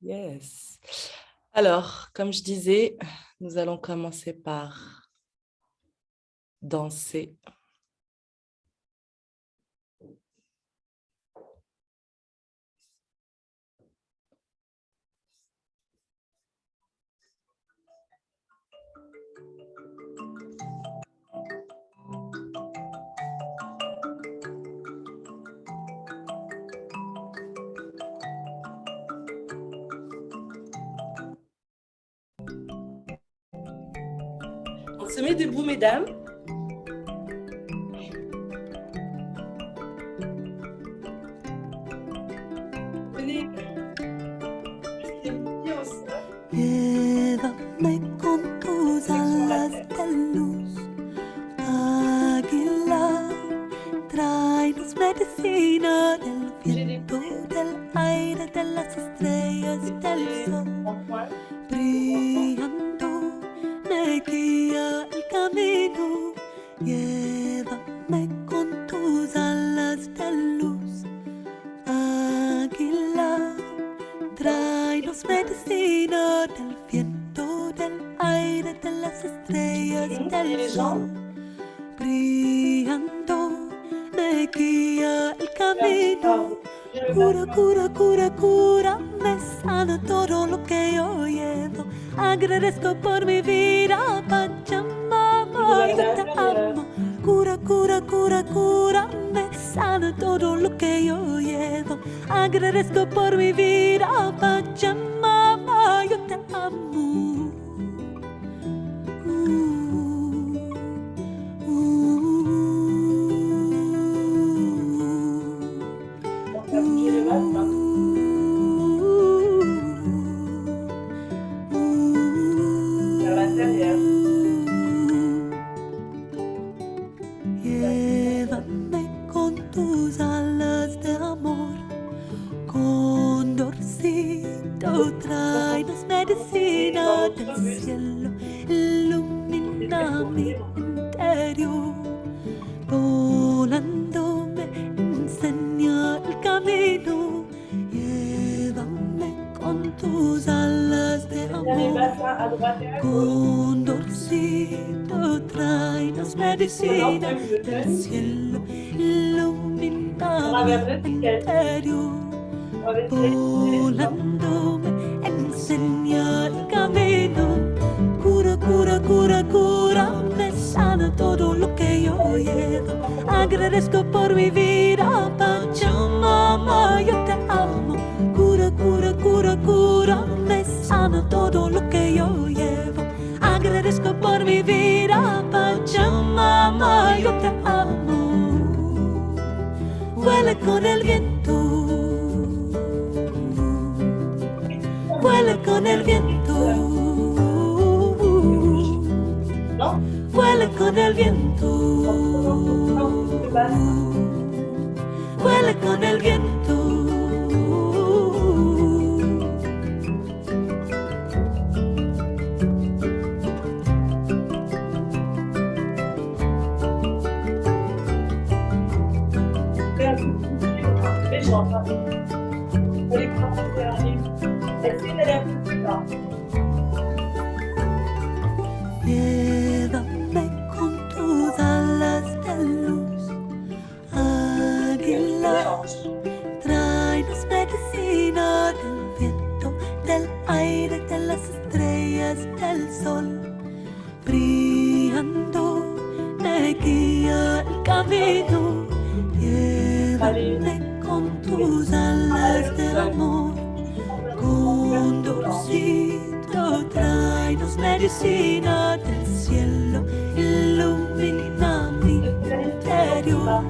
Yes. Alors, comme je disais, nous allons commencer par danser. On se met debout, mesdames. Venez. Llévame con tus alas de luz, águila, tráenos medicina del viento, del aire, de las estrellas, del sol, brillando, me guía el camino. Llévame con tus alas de luz, águila, tráenos medicina del viento, del aire, de las estrellas, del sol, brillando, me guía el camino. Cura, cura, cura, cura, me sana todo lo que yo llevo. Agradezco por mi vida, Pachamama, yo te amo. Cura, cura, cura, cura, me sana todo lo que yo llevo. Agradezco por mi vida, Pachamama, yo te amo. Llévame con tus alas de amor, condorcito, tráenos medicina del cielo, ilumina mi interior, volando me enseña el camino. Llévame con tus alas de amor, condorcito, tráenos medicina del cielo, ilumina mi interior, volando me enseña el camino. Cura, cura, cura, cura, me sana todo lo que yo llevo. Agradezco por mi vida, Pachamama, yo te amo. Cura, cura, cura, cura, me sana todo lo que yo llevo. Agradezco por mi vida, Pachamama, yo te amo. Vuela con el viento, vuela con el viento, vuela con el viento, vuela con el viento. Llévame con tus alas de luz, águila, tráenos medicina del viento, del aire, de las estrellas, del sol, brillando, me guía el camino. Llévame con tus alas de amor, condorcito, tráenos medicina del cielo, ilumina mi interior,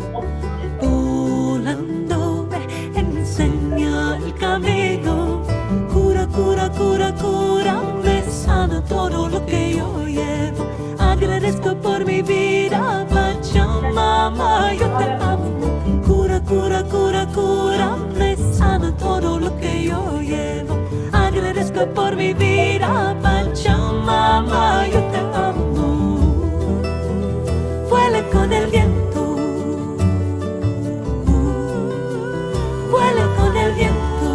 volando me enseña el camino. Cura, cura, cura, cura, me sana todo lo que yo llevo. Agradezco por mi vida, Pachamama, yo te amo. Cura, cura, cura, cura, me sana todo lo que yo llevo. Agradezco por mi vida, Pachamama, yo te amo. Vuela con el viento, vuela con el viento,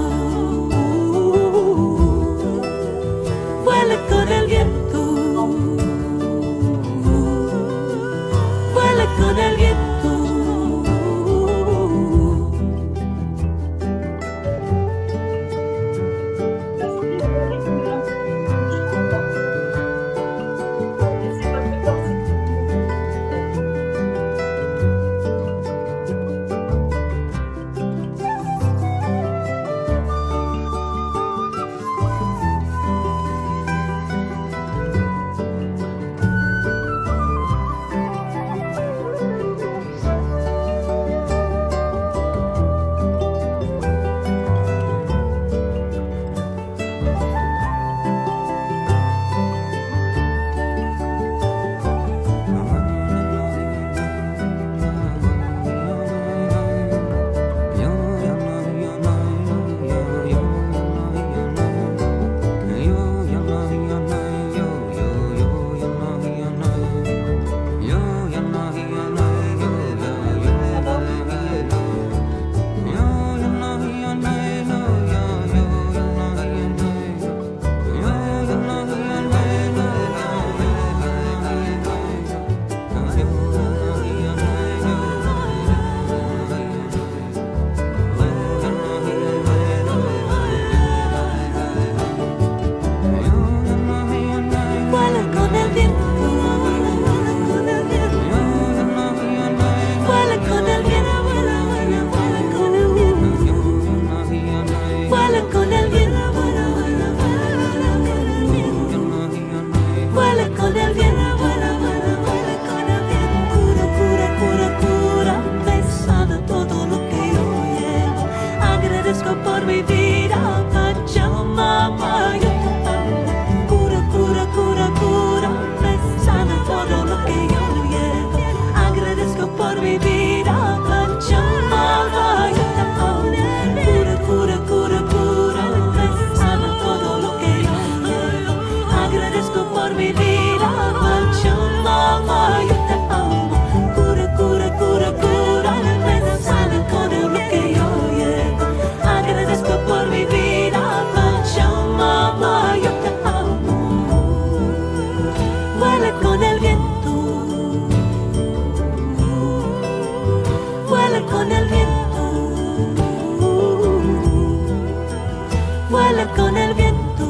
vuela con el viento,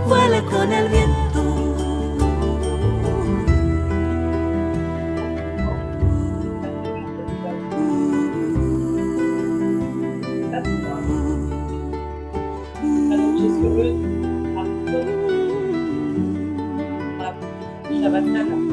vuela con el viento. Allongé sur le Shavasana.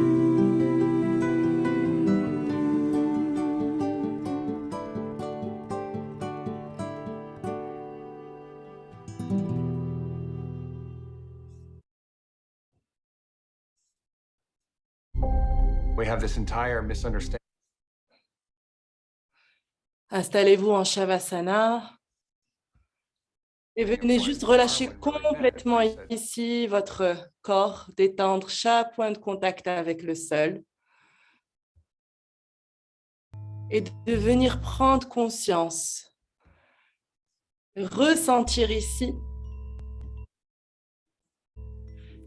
We have this entire misunderstanding. Installez-vous en Shavasana et venez juste relâcher complètement ici votre corps, détendre chaque point de contact avec le sol et de venir prendre conscience, ressentir ici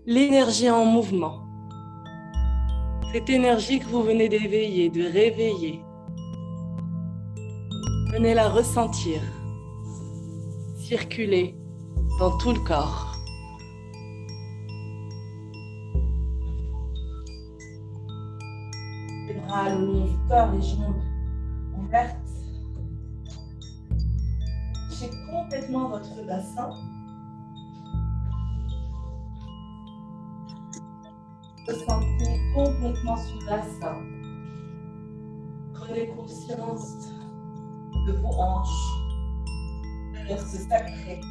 l'énergie en mouvement. Cette énergie que vous venez d'éveiller, de réveiller, venez la ressentir, circuler dans tout le corps. Les bras, le long du corps, les jambes ouvertes. Lâchez complètement votre bassin. Ressentez complètement ce bassin. Prenez conscience de vos hanches, de l'air sacré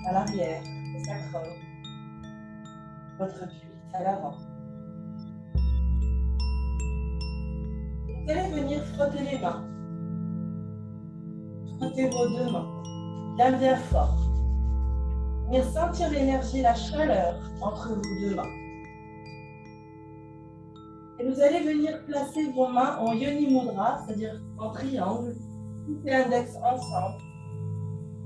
à l'arrière, le sacrum, votre cuisse à l'avant. Vous allez venir frotter les mains. Frottez vos deux mains, bien fort. Venir sentir l'énergie, la chaleur entre vos deux mains. Et vous allez venir placer vos mains en Yoni Mudra, c'est-à-dire en triangle, tous les index ensemble.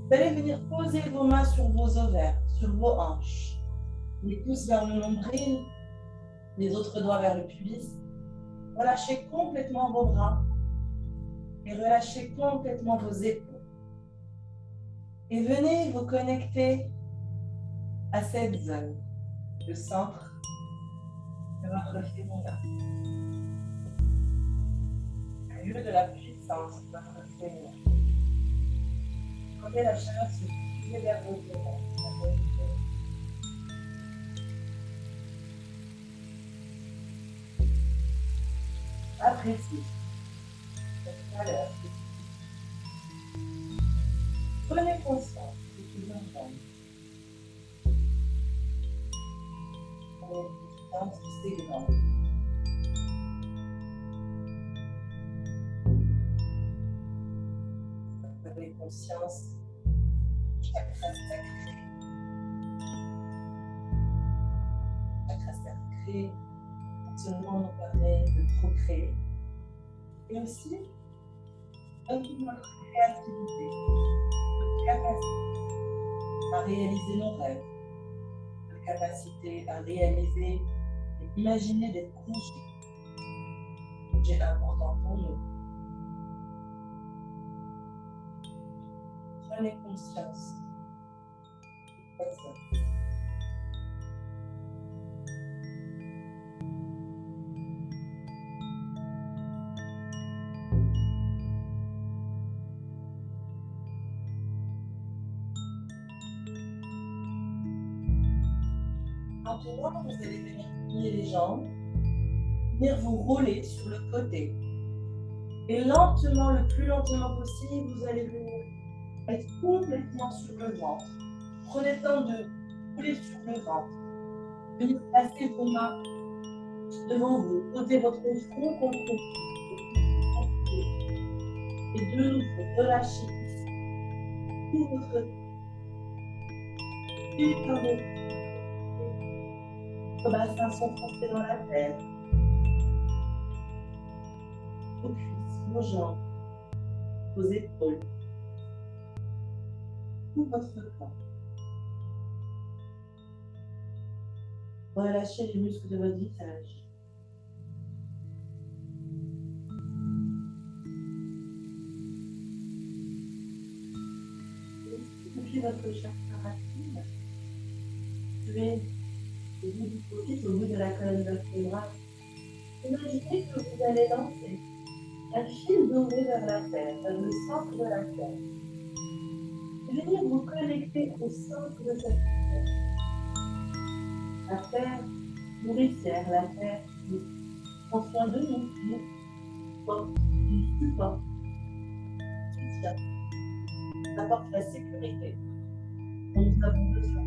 Vous allez venir poser vos mains sur vos ovaires, sur vos hanches. Les pouces vers le nombril, les autres doigts vers le pubis. Relâchez complètement vos bras et relâchez complètement vos épaules. Et venez vous connecter à cette zone, le centre de votre féminin. Le lieu de la puissance de votre féminin. Sentez la chaleur se diffuser vers vos ovaires. Appréciez cette chaleur. Prenez conscience de ce que vous entendez. Prenez conscience de ces grands. Prenez conscience du chakra sacré. Le chakra sacré seulement nous permet de procréer et aussi donne toute notre créativité, notre capacité à réaliser nos rêves, notre capacité à réaliser et imaginer des projets importants pour nous. Prenez conscience de ça. Maintenant, vous allez venir plier les jambes, venir vous rouler sur le côté. Et lentement, le plus lentement possible, vous allez venir être complètement sur le ventre. Prenez le temps de rouler sur le ventre. Venir placer vos mains devant vous. Posez votre front contre vous. Et de nouveau, relâchez ici. Tout votre vos bassins sont foncés dans la terre. Vos cuisses, vos jambes, vos épaules. Tout votre corps. Relâchez les muscles de votre visage. depuis votre chakra racine, situé au bout du côté, au bout de la colonne vertébrale, imaginez que vous allez lancer un fil doré vers la Terre, vers le centre de la Terre. Et venir vous connecter au centre de cette Terre. La Terre nourricière, la Terre qui prend soin de nous, nous supporte, soutient, nous apporte la sécurité dont nous avons besoin.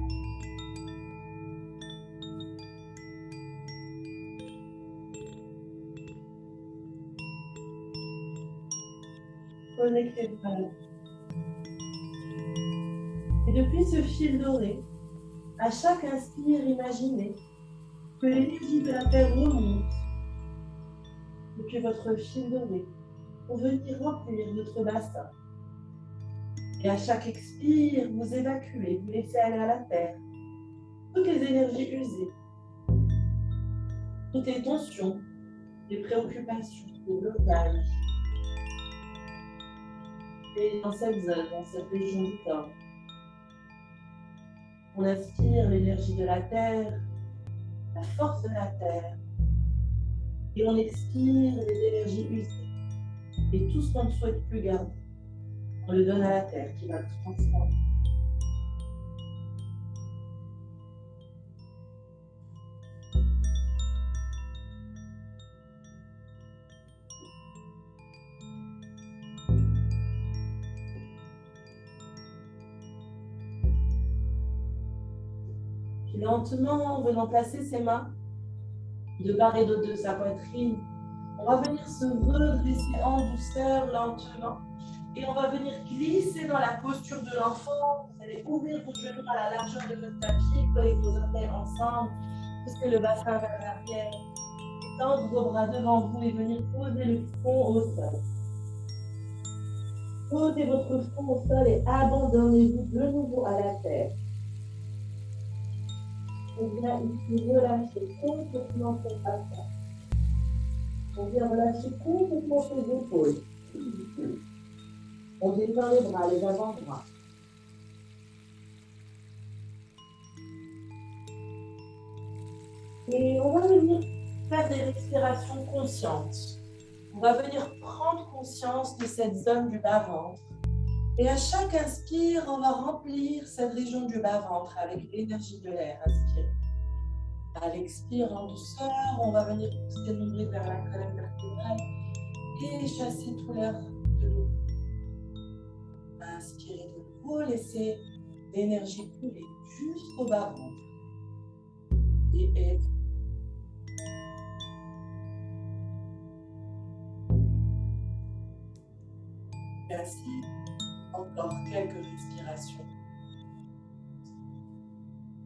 Connectez-vous à nous. Et depuis ce fil doré, à chaque inspire, imaginez que l'énergie de la Terre remonte depuis votre fil doré pour venir remplir votre bassin. Et à chaque expire, vous évacuez, vous laissez aller à la Terre toutes les énergies usées, toutes les tensions, les préoccupations, les blocages. Et dans cette zone, dans cette région du corps, on inspire l'énergie de la Terre, la force de la Terre, et on expire les énergies usées. Et tout ce qu'on ne souhaite plus garder, on le donne à la Terre qui va le transformer. Puis lentement, en venant placer ses mains de part et d'autre de sa poitrine, on va venir se redresser en douceur, lentement. Et on va venir glisser dans la posture de l'enfant. Vous allez ouvrir vos genoux à la largeur de votre tapis, coller vos orteils ensemble, pousser le bassin vers l'arrière, étendre vos bras devant vous et venir poser le front au sol. Posez votre front au sol et abandonnez-vous de nouveau à la terre. On vient ici relâcher complètement son bassin. On vient relâcher complètement ses épaules. On détend les bras, les avant-bras. Et on va venir faire des respirations conscientes. On va venir prendre conscience de cette zone du bas-ventre. Et à chaque inspire, on va remplir cette région du bas-ventre avec l'énergie de l'air inspiré. À l'expire, en douceur, on va venir pousser le nombril vers la colonne vertébrale et chasser tout l'air de l'eau. Inspirez de nouveau, laissez l'énergie couler jusqu'au bas-ventre. Et ainsi, encore quelques respirations.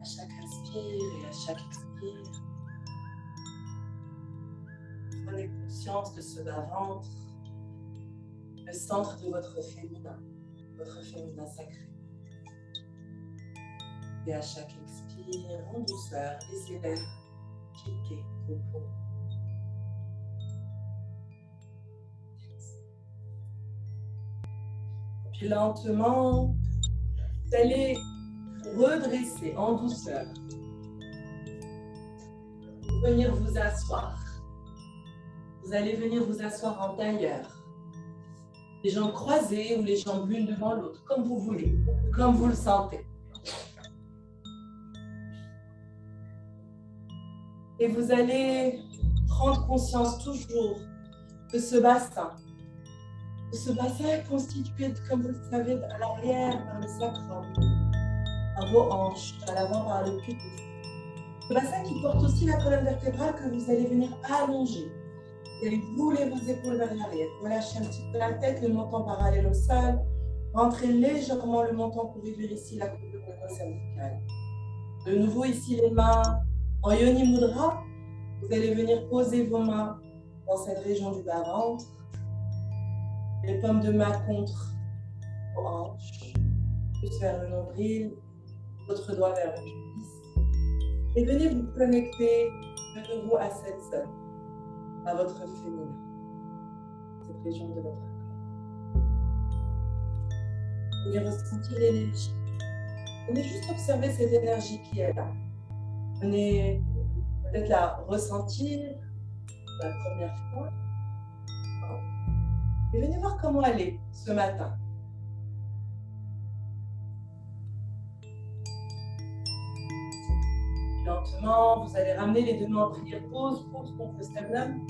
À chaque inspire et à chaque expire, prenez conscience de ce bas-ventre, le centre de votre féminin sacré. Et à chaque expire, en douceur, laissez l'air quitter vos poumons. Puis lentement, vous allez redresser en douceur. Venir vous asseoir. Vous allez venir vous asseoir en tailleur. Les jambes croisées ou les jambes l'une devant l'autre, comme vous voulez, comme vous le sentez. Et vous allez prendre conscience toujours de ce bassin. Ce bassin est constitué, comme vous le savez, à l'arrière par le sacrum, par vos hanches, à l'avant par le pubis. Le bassin qui porte aussi la colonne vertébrale que vous allez venir allonger. Vous allez rouler vos épaules vers l'arrière. Relâchez un petit peu la tête, le menton parallèle au sol. Rentrez légèrement le menton pour réduire ici la coupe de votre cervicale. De nouveau ici les mains en Yoni Mudra. Vous allez venir poser vos mains dans cette région du bas-ventre. Les paumes de main contre vos hanches, plus vers le nombril, votre doigt vers le pubis. Et venez vous connecter de nouveau à cette zone, à votre féminin, cette région de votre corps. Vous venez ressentir l'énergie Venez juste observer cette énergie qui est là. Venez peut-être la ressentir la première fois. Et venez voir comment elle est ce matin. Lentement, vous allez ramener les deux mains en prière. Pause contre le sternum.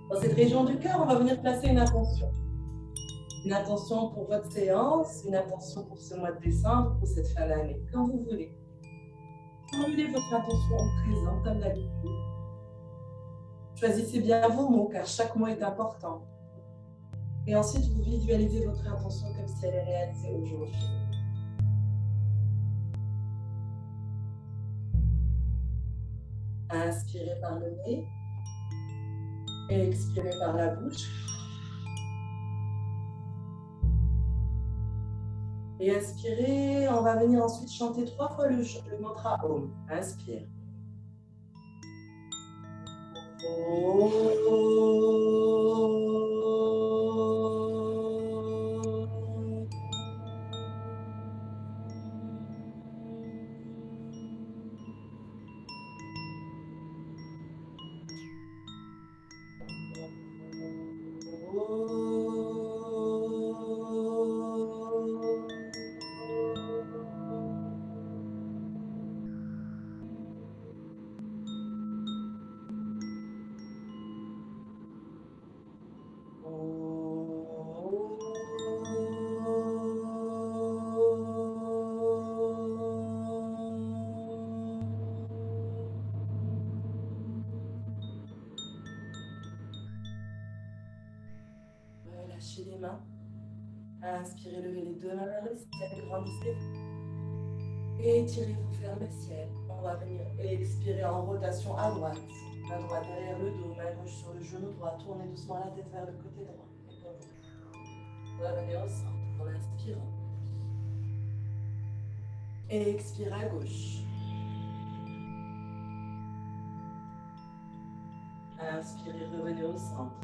Dans cette région du cœur, on va venir placer une intention. Une intention pour votre séance, une intention pour ce mois de décembre, pour cette fin d'année, quand vous voulez. Formulez votre intention au présent, comme d'habitude. Choisissez bien vos mots, car chaque mot est important. Et ensuite, vous visualisez votre intention comme si elle est réalisée aujourd'hui. Inspirez par le nez et expirez par la bouche. Et inspirez, on va venir ensuite chanter 3 fois le mantra Om. Inspire. Relâchez les mains. Inspirez, levez les deux mains vers le ciel, grandissez. Étirez-vous vers le ciel. On va venir expirer en rotation à droite. Main droite derrière le dos, main gauche sur le genou droit. Tournez doucement la tête vers le côté droit. Revenez au centre en inspirant. Et expire à gauche. Inspirez, revenez au centre.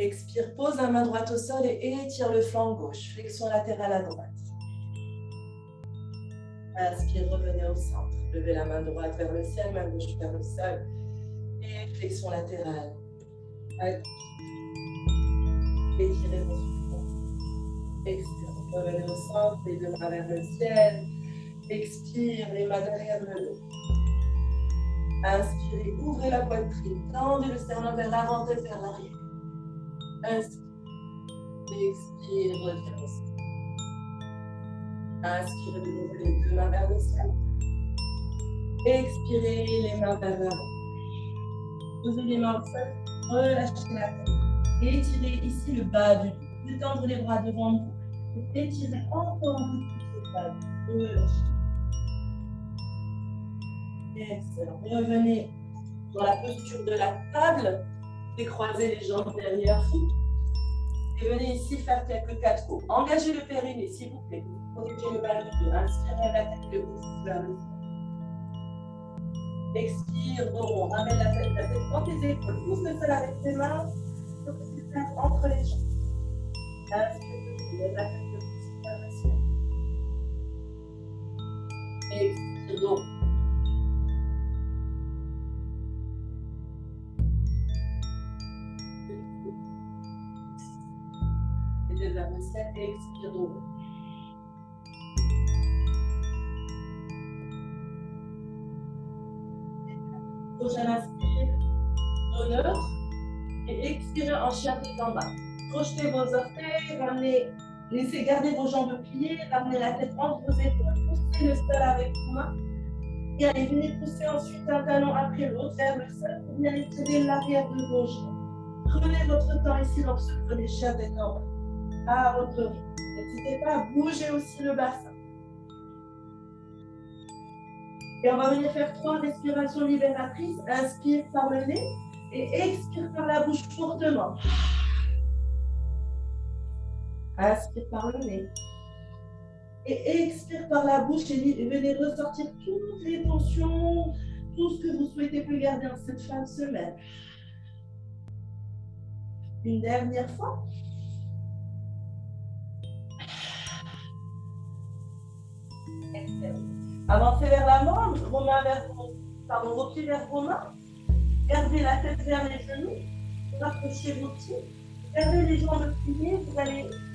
Expire, pose la main droite au sol et étire le flanc gauche. Flexion latérale à droite. Inspire, revenez au centre. Levez la main droite vers le ciel, main gauche vers le sol. Et flexion latérale. Étirez vos souffles. Expire, revenez au centre, les deux mains vers le ciel. Expire, les mains derrière le dos. Inspirez, ouvrez la poitrine. Tendez le sternum vers l'avant, tête vers l'arrière. Inspire, expire, reviens au centre. Inspirez de nouveau les deux mains vers le ciel. Expirez les mains vers l'avant. Posez les mains au sol, relâchez la tête. Étirez ici le bas du dos. Détendre les bras devant vous. Étirez encore un peu plus le bas du dos. Relâchez. Excellent. Revenez dans la posture de la table. Décroisez les jambes derrière vous. Et venez ici faire quelques 4 coups. Engagez le périnée, s'il vous plaît. Protégez le bas du dos. Inspirez la tête de vous vers le sol. Expire, rond. Ramène la tête entre les épaules. Pousse le sol avec les mains. Entre les jambes. Inspire, lève la tête de vous vers le ciel. Expire, rond. Et vers le ciel et expire d'eau. Prochain inspire, dos neutre. Et expirez en chien tête en bas. Projetez vos orteils, ramenez, laissez garder vos jambes pliées, ramenez la tête entre vos épaules. Poussez le sol avec vos mains. Et allez, venez pousser ensuite un talon après l'autre vers le sol pour venir étirer l'arrière de vos jambes. Prenez votre temps ici lorsque vous prenez chien tête en bas. À votre rythme. N'hésitez pas à bouger aussi le bassin. Et on va venir faire 3 respirations libératrices. Inspire par le nez et expire par la bouche fortement. Inspire par le nez. Et expire par la bouche et venez ressortir toutes les tensions, tout ce que vous souhaitez plus garder en cette fin de semaine. Une dernière fois. Avancez vers l'avant, vos pieds vers vos mains. Gardez la tête vers les genoux. Rapprochez vos pieds. Gardez les jambes pliées. On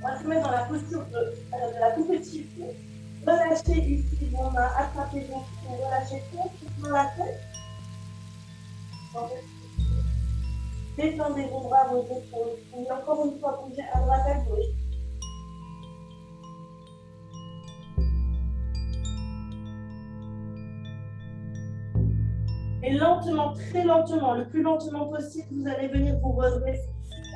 va se mettre dans la posture de la tout petite pied. Relâchez ici vos mains, attrapez vos pieds, relâchez complètement la tête. Détendez vos bras, vos épaules. Et encore une fois, bougez à droite, à gauche. Et lentement, très lentement, le plus lentement possible, vous allez venir vous redresser.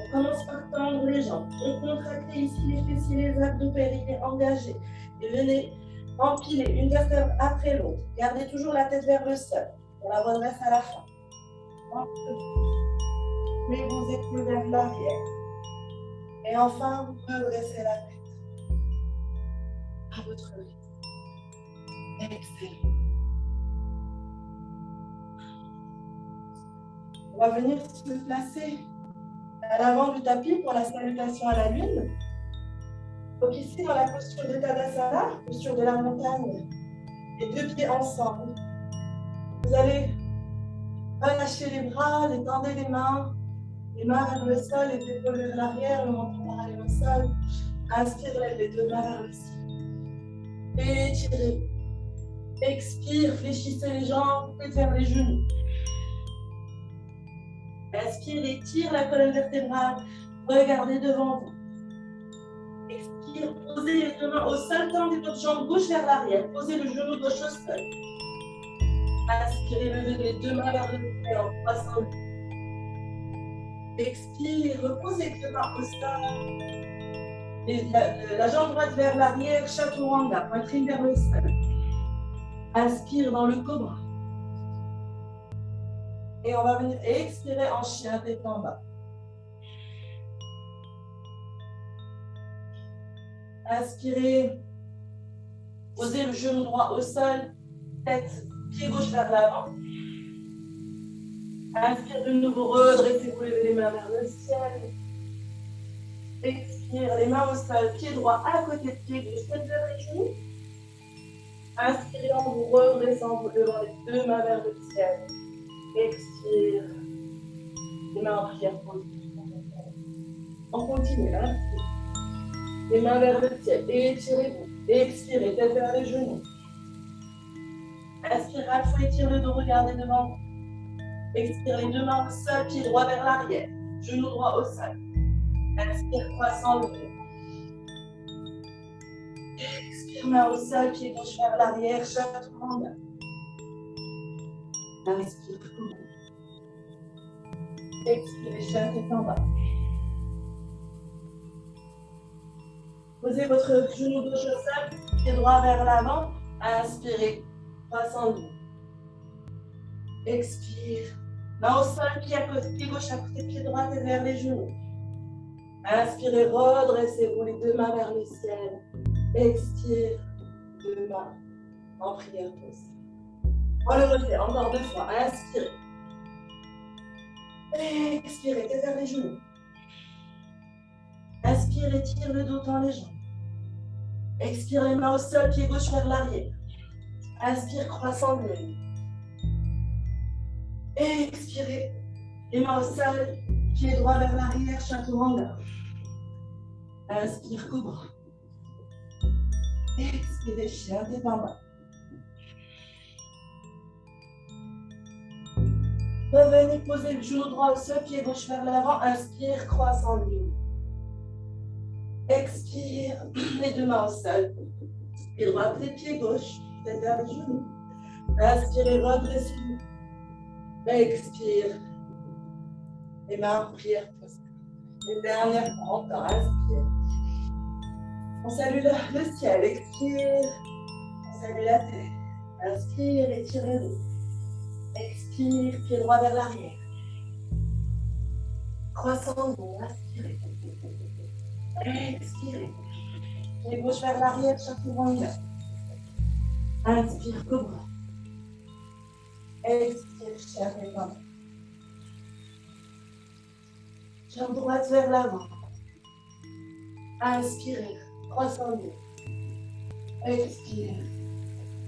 On commence par tendre les jambes. On contracte ici les fessiers, les abdos, périnée engagés. Et venez empiler une vertèbre après l'autre. Gardez toujours la tête vers le sol. On la redresse à la fin. Mettez vos épaules vers l'arrière. Et enfin, vous redressez la tête. À votre rythme. Excellent. On va venir se placer à l'avant du tapis pour la salutation à la lune. Donc ici, dans la posture de Tadasana, posture de la montagne, les deux pieds ensemble. Vous allez relâcher les bras, détendez les mains vers le sol, les épaules vers l'arrière, le menton parallèle au sol. Inspirez les deux mains vers le ciel. Étirez. Expire, fléchissez les jambes, tête vers les genoux. Inspire, étire la colonne vertébrale, regardez devant vous. Expire, posez les deux mains au sol, tendez votre jambe gauche vers l'arrière, posez le genou gauche au sol. Inspirez, levez les deux mains vers le ciel en croissant. Expire, reposez les deux mains au sol. La jambe droite vers l'arrière, chaturanga, poitrine vers le sol. Inspire dans le cobra. Et on va venir expirer en chien, tête en bas. Inspirez. Posez le genou droit au sol. Tête, pied gauche vers l'avant. Inspire de nouveau, redressez-vous, levez les mains vers le ciel. Expire, les mains au sol, pied droit à côté de pied gauche, tête vers les genoux. Inspirez en vous redressant, vous levant les deux mains vers le ciel. Expire. Les mains en prière pour le on continue. Inspire. Les mains vers le ciel. Étirez-vous. Expirez. Tête vers les genoux. Inspire à la fois. Étire le dos. Regardez devant vous. Expire. Les deux mains au sol. Pied droit vers l'arrière. Genou droit au sol. Inspire. Croissant levé. Expire. Main au sol. Pied gauche vers l'arrière. Chaturanga. Inspire. Expirez, chien tête en bas. Posez votre genou gauche au sol, pied droit vers l'avant. Inspirez, croissant le dos. Expire. Main au sol, pied gauche à côté, pied droit et vers les genoux. Inspirez, redressez-vous les deux mains vers le ciel. Expire, deux mains en prière pour ça. On le refait encore deux fois. Inspirez. Expirez, tête vers les genoux. Inspire, étire le dos, tend les jambes. Expire, les mains au sol, pied gauche vers l'arrière. Inspire, croissant de l'œil. Expirez, les mains au sol, pied droit vers l'arrière, chaturanga. Inspire, cobra. Expirez, chien, tête en bas. Revenez poser le genou droit au sol, pied gauche vers l'avant. Inspire, croissant de l'œil. Expire, les deux mains au sol. Pied droit, pied gauche, tête vers les genoux. Inspirez, redressez-vous. Expire. Les mains en prière. Les dernières fois encore. Inspire. On salue le ciel. Expire. On salue la terre. Inspire, étirez-vous. Expire, pied droit vers l'arrière. Croissant de dos. Inspirez. Expirez. Pied gauche vers l'arrière, chaturanga. Inspire, cobra. Expire, chien tête en bas. Jambe droite vers l'avant. Inspirez, croissant de dos. Expire.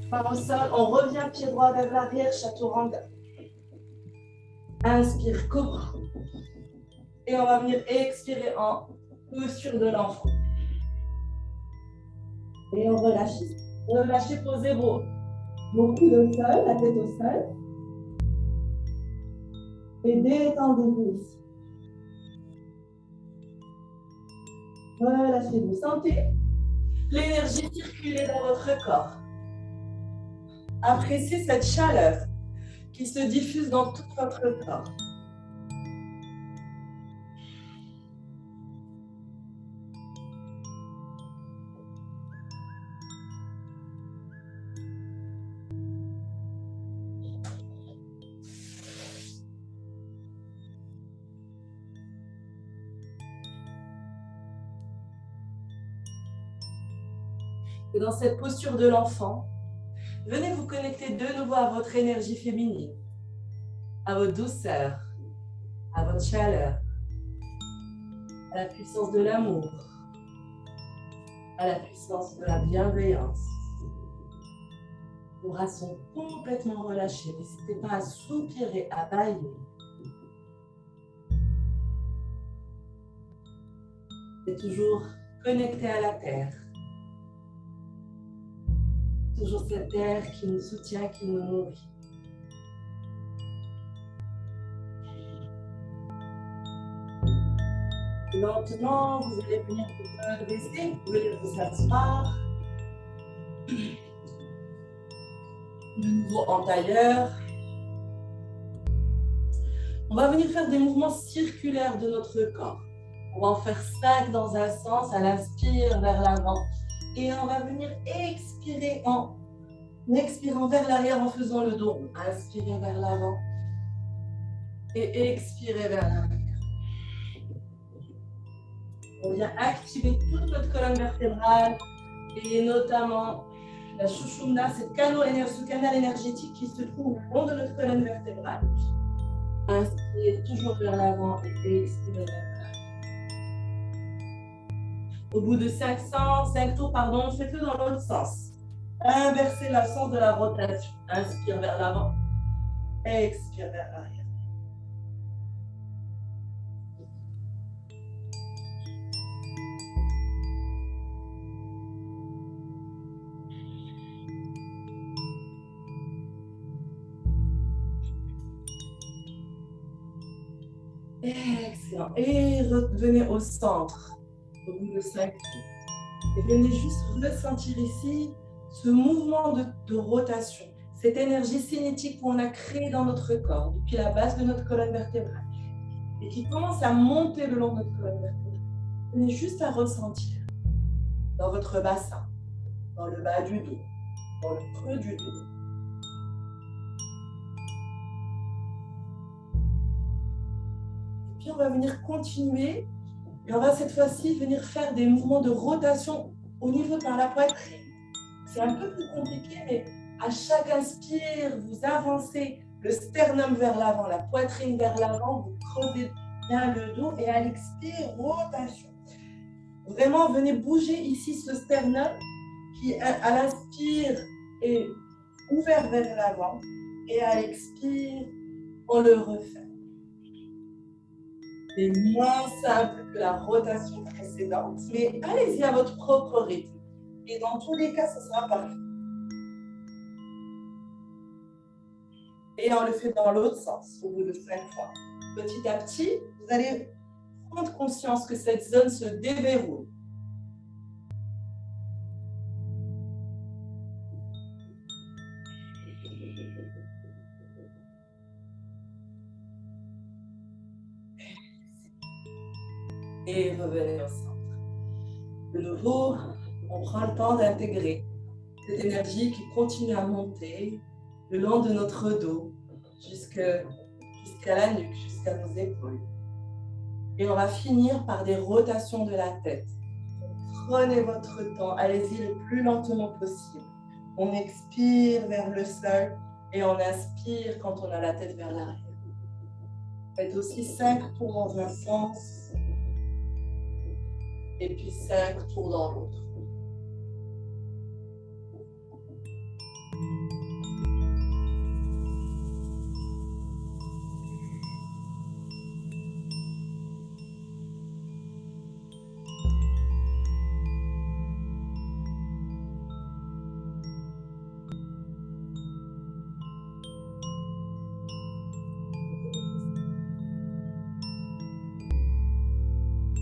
Pas au sol, on revient pied droit vers l'arrière, chaturanga. Inspire, cobra. Et on va venir expirer en posture de l'enfant. Et on relâche. Relâchez, posez vos coudes au sol, la tête au sol. Et détendez-vous ici. Relâchez-vous. Sentez l'énergie circuler dans votre corps. Appréciez cette chaleur qui se diffuse dans tout votre corps. Et dans cette posture de l'enfant, venez vous connecter de nouveau à votre énergie féminine, à votre douceur, à votre chaleur, à la puissance de l'amour, à la puissance de la bienveillance. Vos bras sont complètement relâchés. N'hésitez pas à soupirer, à bâiller. Et toujours connecté à la terre. Toujours cette terre qui nous soutient, qui nous nourrit. Lentement, vous allez venir vous redresser, venir vous asseoir. De nouveau en tailleur. On va venir faire des mouvements circulaires de notre corps. On va en faire 5 dans un sens, à l'inspire vers l'avant. Et on va venir expirer en expirant vers l'arrière en faisant le dos. Inspirez vers l'avant et expirez vers l'arrière. On vient activer toute notre colonne vertébrale et notamment la Sushumna, ce canal énergétique qui se trouve au long de notre colonne vertébrale. Inspirez toujours vers l'avant et expirez vers l'arrière. Au bout de 5 tours, faites-le dans l'autre sens. Inversez le sens de la rotation. Inspire vers l'avant, expire vers l'arrière. Excellent. Et revenez au centre. Au bout de 5 tours. Et venez juste ressentir ici ce mouvement de rotation, cette énergie cinétique qu'on a créée dans notre corps depuis la base de notre colonne vertébrale et qui commence à monter le long de notre colonne vertébrale. Venez juste à ressentir dans votre bassin, dans le bas du dos, dans le creux du dos. Et puis on va venir continuer. Et on va cette fois-ci venir faire des mouvements de rotation au niveau par la poitrine. C'est un peu plus compliqué, mais à chaque inspire, vous avancez le sternum vers l'avant, la poitrine vers l'avant, vous creusez bien le dos et à l'expire, rotation. Vraiment, venez bouger ici ce sternum qui, à l'inspire, est ouvert vers l'avant et à l'expire, on le refait. C'est moins simple que la rotation précédente, mais allez-y à votre propre rythme. Et dans tous les cas, ce sera parfait. Et on le fait dans l'autre sens, au bout de 5 fois. Petit à petit, vous allez prendre conscience que cette zone se déverrouille. Et revenez au centre. De nouveau, on prend le temps d'intégrer cette énergie qui continue à monter le long de notre dos jusqu'à la nuque, jusqu'à nos épaules. Et on va finir par des rotations de la tête. Prenez votre temps, allez-y le plus lentement possible. On expire vers le sol et on inspire quand on a la tête vers l'arrière. Faites aussi 5 tours dans un sens et puis 5 tours dans l'autre.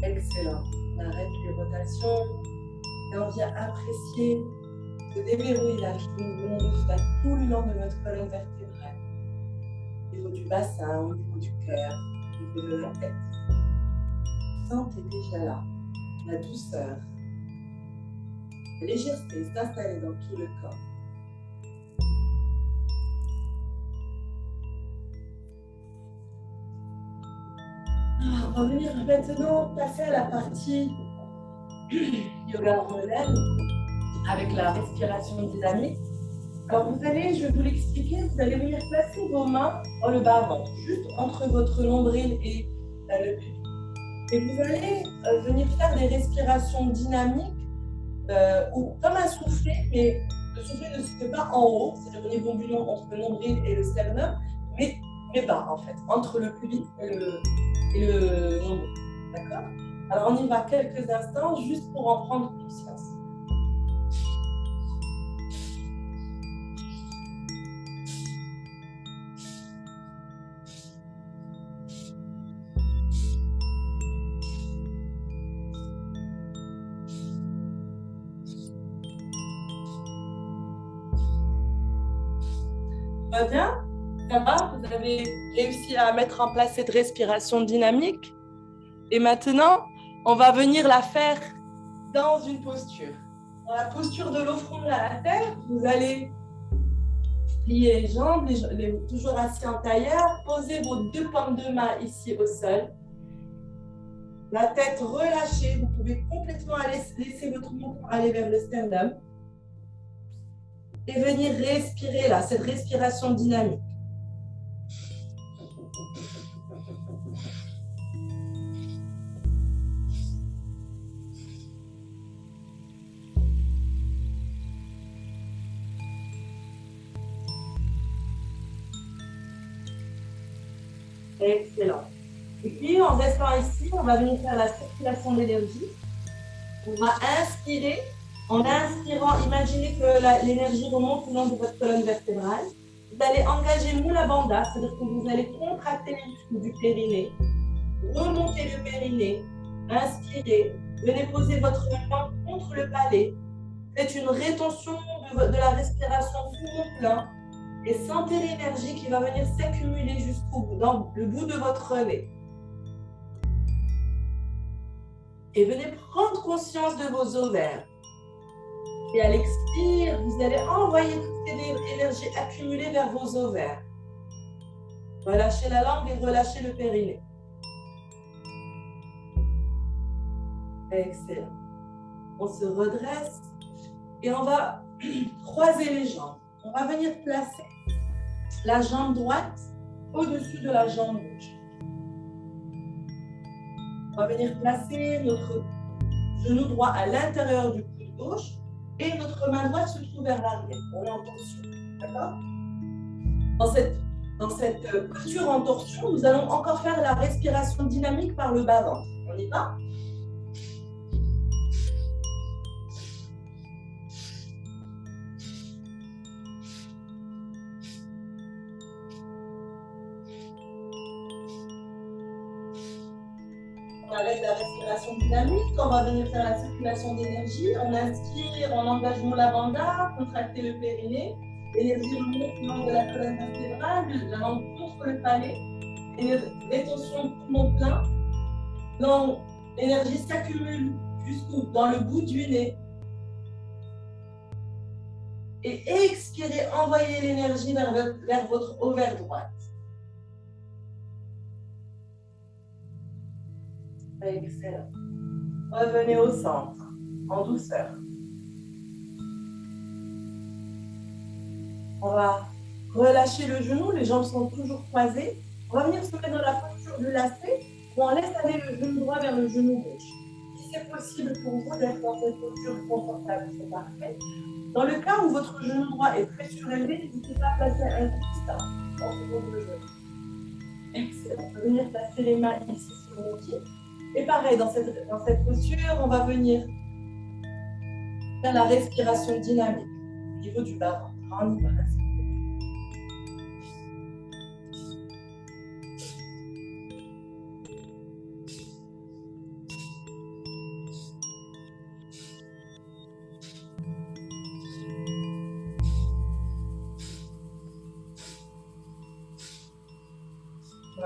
Excellent. On arrête les rotations et on vient apprécier ce déverrouillage que nous venons de faire tout le long de notre colonne vertébrale. Au niveau du bassin, au niveau du cœur, au niveau de la tête. Sentez déjà là la douceur, la légèreté s'installer dans tout le corps. On va venir maintenant passer à la partie yoga hormonal avec la respiration dynamique. Alors vous allez, je vais vous l'expliquer, vous allez venir placer vos mains dans le bas-ventre, juste entre votre nombril et le pubis. Et vous allez venir faire des respirations dynamiques ou comme un soufflet, mais le soufflet ne se fait pas en haut, c'est-à-dire au niveau du nom entre le nombril et le sternum, mais bas en fait, entre le pubis et le nombril. D'accord? Alors on y va quelques instants juste pour en prendre conscience. Ça va bien? Ça va? Vous avez réussi à mettre en place cette respiration dynamique? Et maintenant, on va venir la faire dans une posture. Dans la posture de l'offrande à la terre, vous allez plier les jambes, toujours assis en tailleur. Posez vos deux paumes de main ici au sol. La tête relâchée. Vous pouvez complètement laisser votre menton aller vers le sternum. Et venir respirer là, cette respiration dynamique. Excellent. Et puis, en restant ici, on va venir faire la circulation d'énergie. On va inspirer. En inspirant, imaginez que l'énergie remonte le long de votre colonne vertébrale. Vous allez engager Mula Bandha, c'est-à-dire que vous allez contracter les muscles du périnée, remonter le périnée, inspirez, venez poser votre main contre le palais. Faites une rétention de la respiration poumon plein et sentez l'énergie qui va venir s'accumuler jusqu'au bout, dans le bout de votre nez. Et venez prendre conscience de vos ovaires. Et à l'expire, vous allez envoyer toute cette énergie accumulée vers vos ovaires. Relâchez la langue et relâchez le périnée. Excellent. On se redresse et on va croiser les jambes. On va venir placer la jambe droite au-dessus de la jambe gauche. On va venir placer notre genou droit à l'intérieur du coude gauche. Et notre main droite se trouve vers l'arrière. On est en torsion. D'accord? Dans cette posture en torsion, nous allons encore faire la respiration dynamique par le bas-ventre. On y va? On arrête la respiration dynamique, on va venir faire la circulation d'énergie. On inspire, on engage Mula Bandha, contracter le périnée. L'énergie remonte le long de la colonne vertébrale, la langue contre le palais. Rétention poumon plein. Donc, l'énergie s'accumule dans le bout du nez. Et expirez, envoyez l'énergie vers votre ovaire droite. Excellent. Revenez au centre, en douceur. On va relâcher le genou, les jambes sont toujours croisées. On va venir se mettre dans la posture du lacet, où on laisse aller le genou droit vers le genou gauche. Si c'est possible pour vous d'être dans cette posture confortable, c'est parfait. Dans le cas où votre genou droit est très surélevé, n'hésitez pas à placer un coussin entre vos genoux. Excellent. On va venir placer les mains ici sur vos pieds. Et pareil, dans cette posture, on va venir faire la respiration dynamique au niveau du bas-ventre. On y va.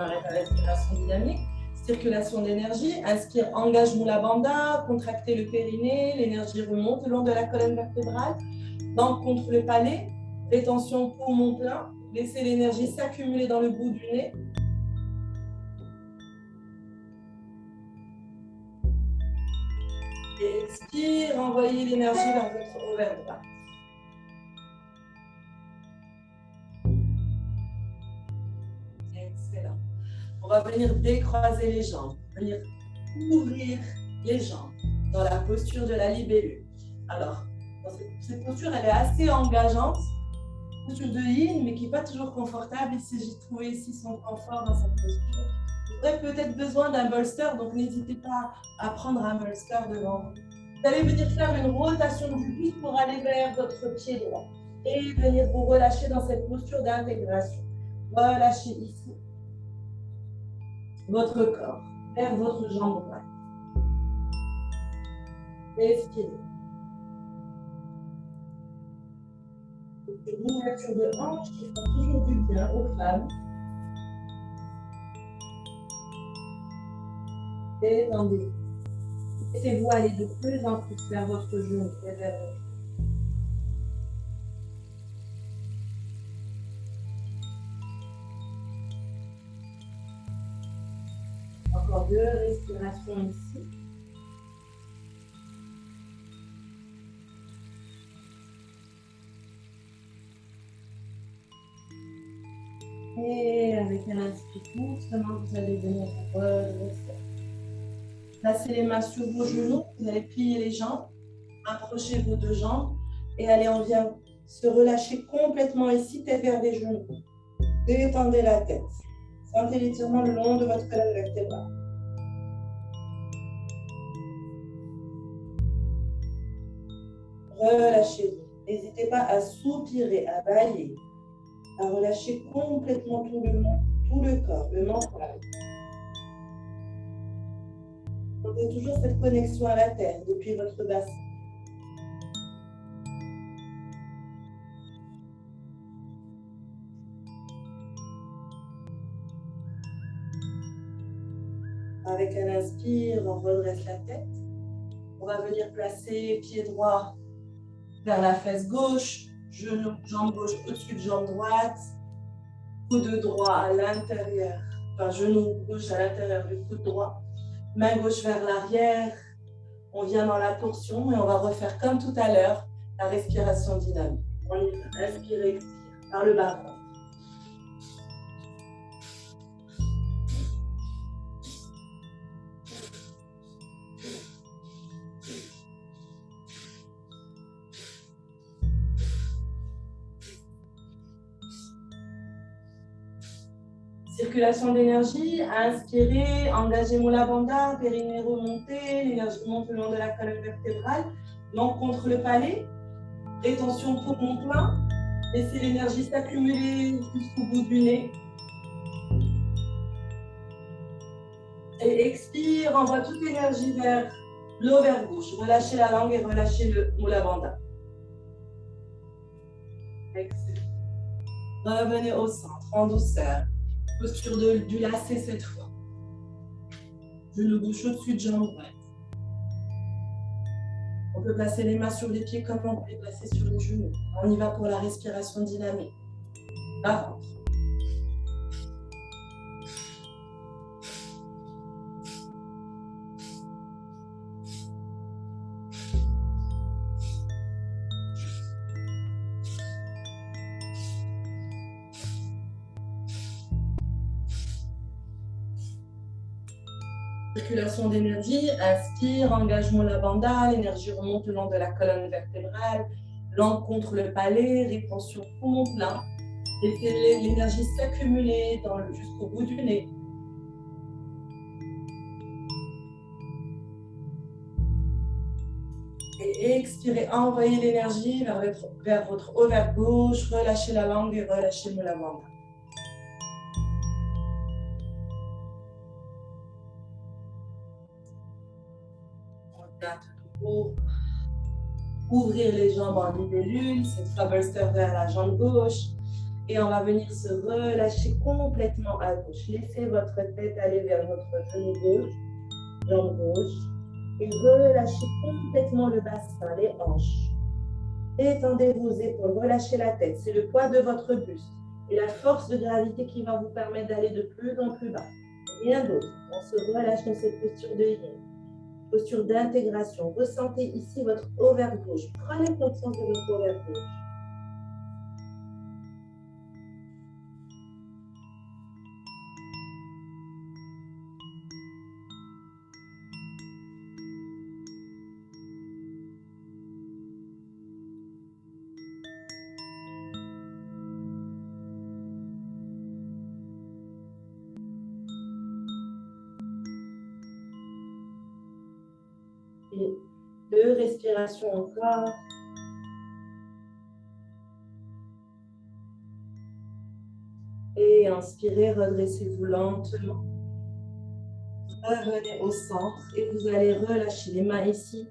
arrête la respiration dynamique. Circulation d'énergie, inspire, engage Mula Bandha, contractez le périnée, l'énergie remonte le long de la colonne vertébrale. Langue contre le palais, rétention poumon plein, laissez l'énergie s'accumuler dans le bout du nez. Et expire, envoyez l'énergie vers votre ovaire droit. Excellent. On va venir décroiser les jambes, venir ouvrir les jambes dans la posture de la libellule. Alors, cette posture, elle est assez engageante, posture de yin, mais qui n'est pas toujours confortable. Ici, j'ai trouvé ici son confort dans cette posture. Vous aurez peut-être besoin d'un bolster, donc n'hésitez pas à prendre un bolster devant vous. Vous allez venir faire une rotation du buste pour aller vers votre pied droit et venir vous relâcher dans cette posture d'intégration. Relâchez ici votre corps vers votre jambe droite. Expirez. Une ouverture de hanche qui font toujours du bien aux femmes. Détendez. Laissez-vous aller de plus en plus vers votre genou et vers votre genou. Encore 2 respirations ici. Et avec un inspire doucement, vous allez venir vous redresser. Placez les mains sur vos genoux, vous allez plier les jambes, approchez vos 2 jambes et allez, on vient se relâcher complètement ici, tête vers les genoux. Détendez la tête. Sentez l'étirement le long de votre colonne vertébrale. Relâchez-vous. N'hésitez pas à soupirer, à bâiller, à relâcher complètement tout le corps, le mental. Sentez toujours cette connexion à la terre depuis votre bassin. Avec un inspire, on redresse la tête. On va venir placer pied droit vers la fesse gauche, genou, jambe gauche au-dessus de jambe droite, coude droit à l'intérieur, enfin genou gauche à l'intérieur du coude droit, main gauche vers l'arrière. On vient dans la torsion et on va refaire comme tout à l'heure la respiration dynamique. On y va, inspire, expire par le bas. Circulation d'énergie, inspirez, engagez Mula Bandha, périnée remonté, l'énergie monte le long de la colonne vertébrale, langue contre le palais, rétention poumon plein, laissez l'énergie s'accumuler jusqu'au bout du nez. Et expire, envoie toute l'énergie vers l'ovaire gauche, relâchez la langue et relâchez le Mula Bandha. Excellent. Revenez au centre, en douceur. Posture du lacet cette fois. Genou gauche au-dessus de jambe droite. On peut placer les mains sur les pieds comme on peut les placer sur les genoux. On y va pour la respiration dynamique. Bas ventre. Circulation d'énergie, inspire, engage Mula Bandha, l'énergie remonte le long de la colonne vertébrale, langue contre le palais, rétention poumon plein, laissez l'énergie s'accumuler jusqu'au bout du nez. Et expirez, envoyez l'énergie vers votre ovaire gauche, relâchez la langue et relâchez Mula Bandha. Pour ouvrir les jambes en libellule, cette fois bolster vers la jambe gauche Et on va venir se relâcher complètement à gauche. Laissez votre tête aller vers votre genou gauche, jambe gauche. Et relâchez complètement le bassin, les hanches. Détendez vos épaules, relâchez la tête. C'est le poids de votre buste et la force de gravité qui va vous permettre d'aller de plus en plus bas. Rien d'autre. On se relâche dans cette posture de yin, posture d'intégration. Ressentez ici votre ovaire gauche. Prenez conscience de votre ovaire gauche. Et 2 respirations encore. Et inspirez, redressez-vous lentement. Revenez au centre et vous allez relâcher les mains ici,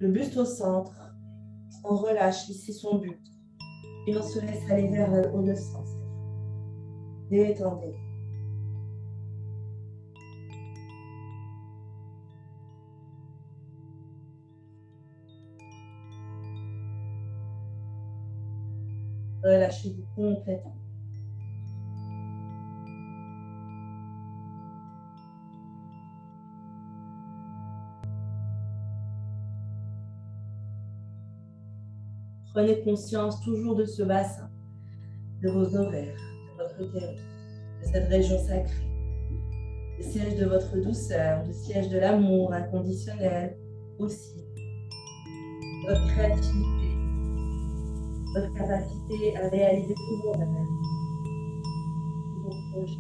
le buste au centre. On relâche ici son buste et on se laisse aller vers le haut de sens. Détendez. Relâchez-vous complètement. Prenez conscience toujours de ce bassin, de vos ovaires, de votre utérus, de cette région sacrée, le siège de votre douceur, le siège de l'amour inconditionnel aussi, votre créativité, votre capacité à réaliser tous vos rêves, tous vos projets.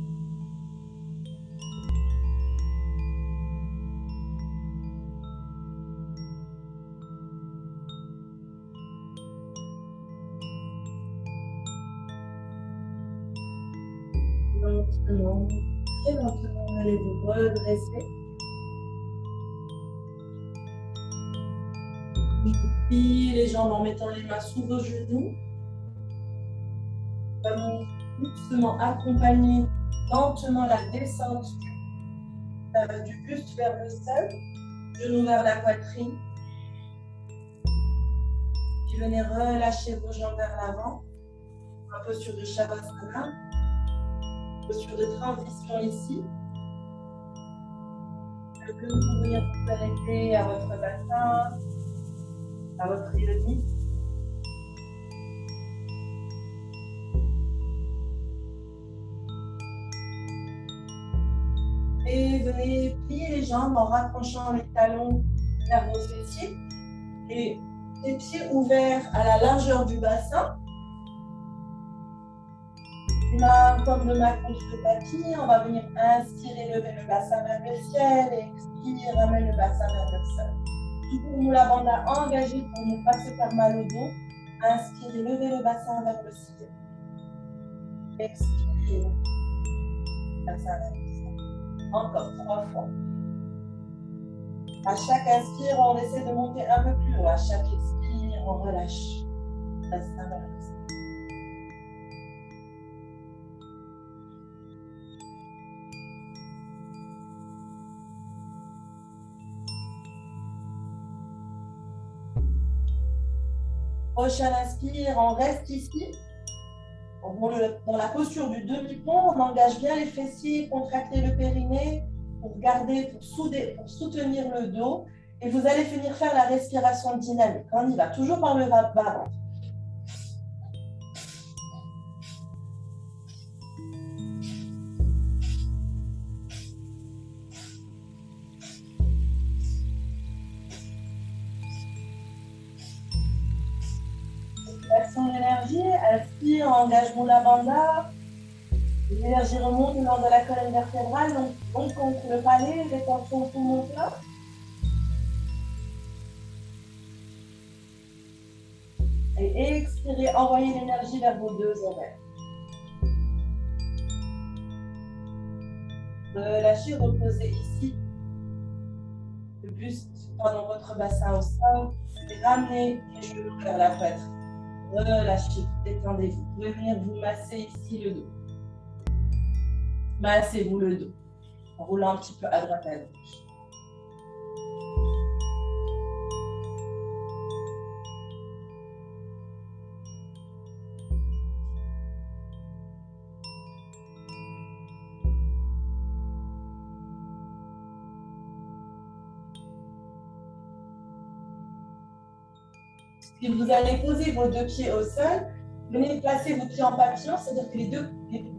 Lentement, très lentement, vous allez vous redresser. Pliez les jambes en mettant les mains sous vos genoux. Nous allons doucement accompagner lentement la descente du buste vers le sol, genoux vers la poitrine. Puis venez relâcher vos jambes vers l'avant, en posture de Shavasana. Posture de transition ici. Que vous pouvez vous connecter à votre bassin, à votre yoni. Et venez plier les jambes en rapprochant les talons vers vos fessiers. Et les pieds ouverts à la largeur du bassin. Main comme le main contre le tapis, on va venir inspirer, lever le bassin vers le ciel et expirer, ramène le bassin vers le sol. Toujours Mula Bandha engagé pour ne pas se faire mal au dos. Inspirez, levez le bassin vers le ciel. Expirez, bassin vers le ciel. Encore 3 fois. À chaque inspire, on essaie de monter un peu plus haut. À chaque expire, on relâche. Bassin vers le ciel. Prochain inspire, on reste ici. Dans la posture du demi-pont, on engage bien les fessiers, contractez le périnée pour garder, pour soutenir le dos. Et vous allez venir faire la respiration dynamique. On y va, toujours par le bas-ventre. L'énergie, inspire, engage Mula Bandha. L'énergie remonte le long de la colonne vertébrale, donc contre le palais, les tensions montent là. Et expirez, envoyez l'énergie vers vos 2 ovaires. Relâchez, reposez ici. Le buste, votre bassin au sol. Et ramenez les genoux vers la poitrine. Relâchez, détendez-vous. Vous pouvez venir vous masser ici le dos. Massez-vous le dos. En roulant un petit peu à droite à gauche. Si vous allez poser vos deux pieds au sol, venez placer vos pieds en papillon, c'est-à-dire que les deux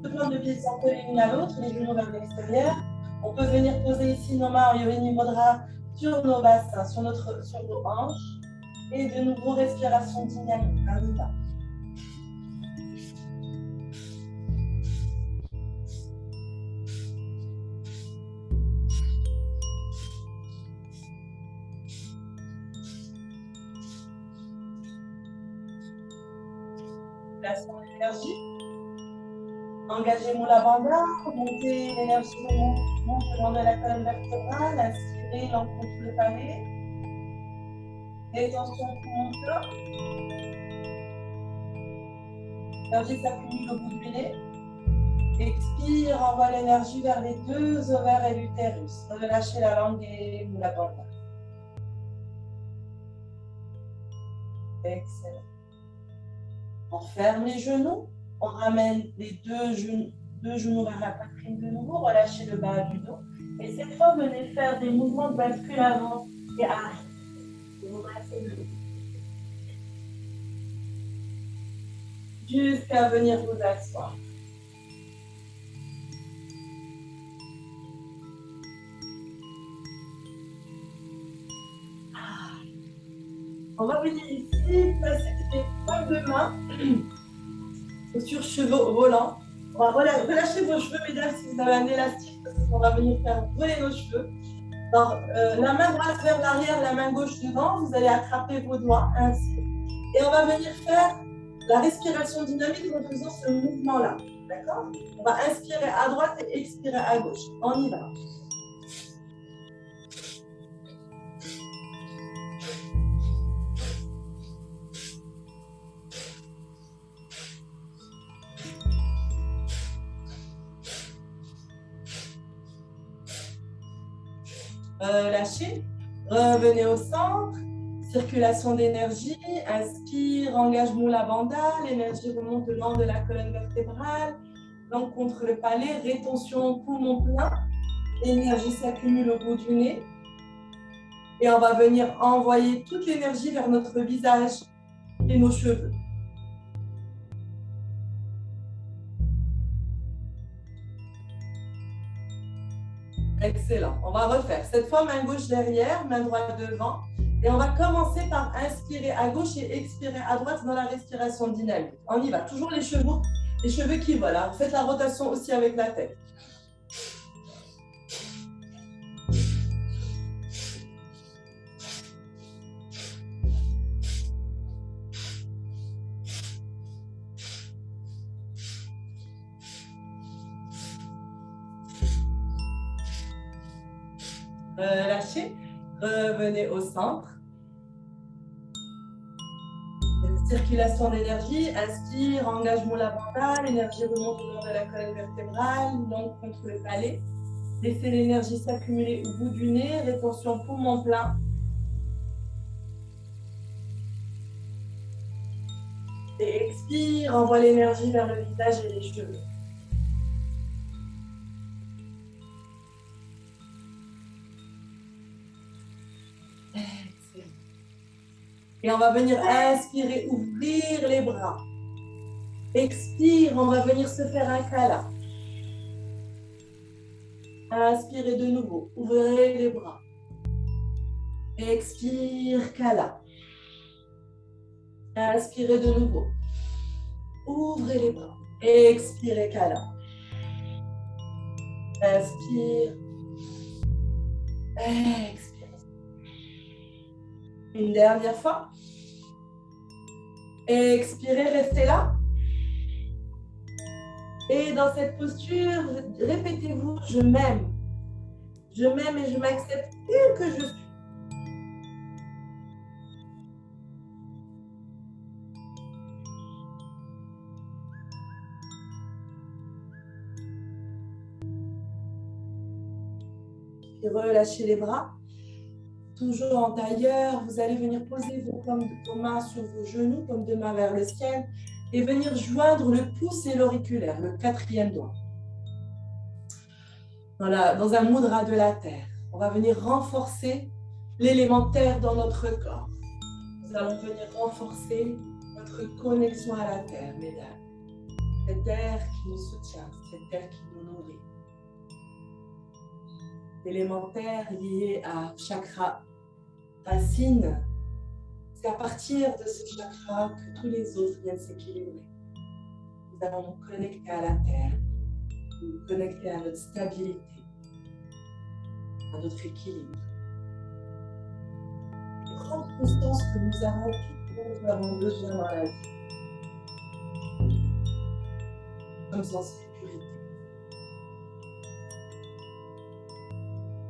plantes de pieds sont collées l'une à l'autre, les genoux vers l'extérieur. On peut venir poser ici nos mains en Yoni Mudra sur nos bassins, sur nos hanches. Et de nouveau, respiration dynamique. On y va. Place dans l'énergie. Engagez Mula Bandha, montez l'énergie, monte le long de la colonne vertébrale, inspirez l'encontre le palais. Détention poumon plein. L'énergie s'accumule au bout du nez. Expire, envoie l'énergie vers les deux ovaires et l'utérus. Relâchez la langue et Mula Bandha. Excellent. On ferme les genoux. On ramène les deux genoux vers la poitrine de nouveau. Relâchez le bas du dos. Et cette fois, venez faire des mouvements de bascule avant et arrière. Vous massez le dos. Jusqu'à venir vous asseoir. On va venir ici, placer les paumes de main sur cheveux volants. On va relâcher vos cheveux, mesdames, si vous avez un élastique, parce qu'on va venir faire voler nos cheveux. Alors, la main droite vers l'arrière, la main gauche devant, vous allez attraper vos doigts ainsi. Et on va venir faire la respiration dynamique en faisant ce mouvement-là. D'accord? On va inspirer à droite et expirer à gauche. On y va. Relâchez, revenez au centre, circulation d'énergie, inspire, engage Mula Bandha, l'énergie remonte le long de la colonne vertébrale, langue contre le palais, rétention poumon plein, l'énergie s'accumule au bout du nez et on va venir envoyer toute l'énergie vers notre visage et nos cheveux. Excellent. On va refaire. Cette fois, main gauche derrière, main droite devant. Et on va commencer par inspirer à gauche et expirer à droite dans la respiration dynamique. On y va. Toujours les cheveux qui volent. Hein. Faites la rotation aussi avec la tête. Relâchez, revenez au centre. Circulation d'énergie, inspire, engage Mula Bandha, l'énergie remonte au long de la colonne vertébrale, langue contre le palais. Laissez l'énergie s'accumuler au bout du nez, rétention poumon plein. Et expire, envoie l'énergie vers le visage et les cheveux. Et on va venir inspirer, ouvrir les bras. Expire, on va venir se faire un câlin. Inspirez de nouveau, ouvrez les bras. Expire, câlin. Inspirez de nouveau. Ouvrez les bras. Expirez, câlin. Inspire. Expire. Une dernière fois. Expirez, restez là. Et dans cette posture, répétez-vous, je m'aime. Je m'aime et je m'accepte tel que je suis. Puis relâchez les bras. Toujours en tailleur, vous allez venir poser vos mains sur vos genoux, comme deux mains vers le ciel, et venir joindre le pouce et l'auriculaire, le 4e doigt. Dans un mudra de la terre. On va venir renforcer l'élémentaire dans notre corps. Nous allons venir renforcer notre connexion à la terre, mesdames. Cette terre qui nous soutient, cette terre qui nous nourrit. L'élémentaire lié à chakra racine, c'est à partir de ce chakra que tous les autres viennent s'équilibrer. Nous allons nous connecter à la terre, nous connecter à notre stabilité, à notre équilibre. Et prendre conscience que nous avons tout ce dont nous avons besoin dans la vie. Nous sommes en sécurité.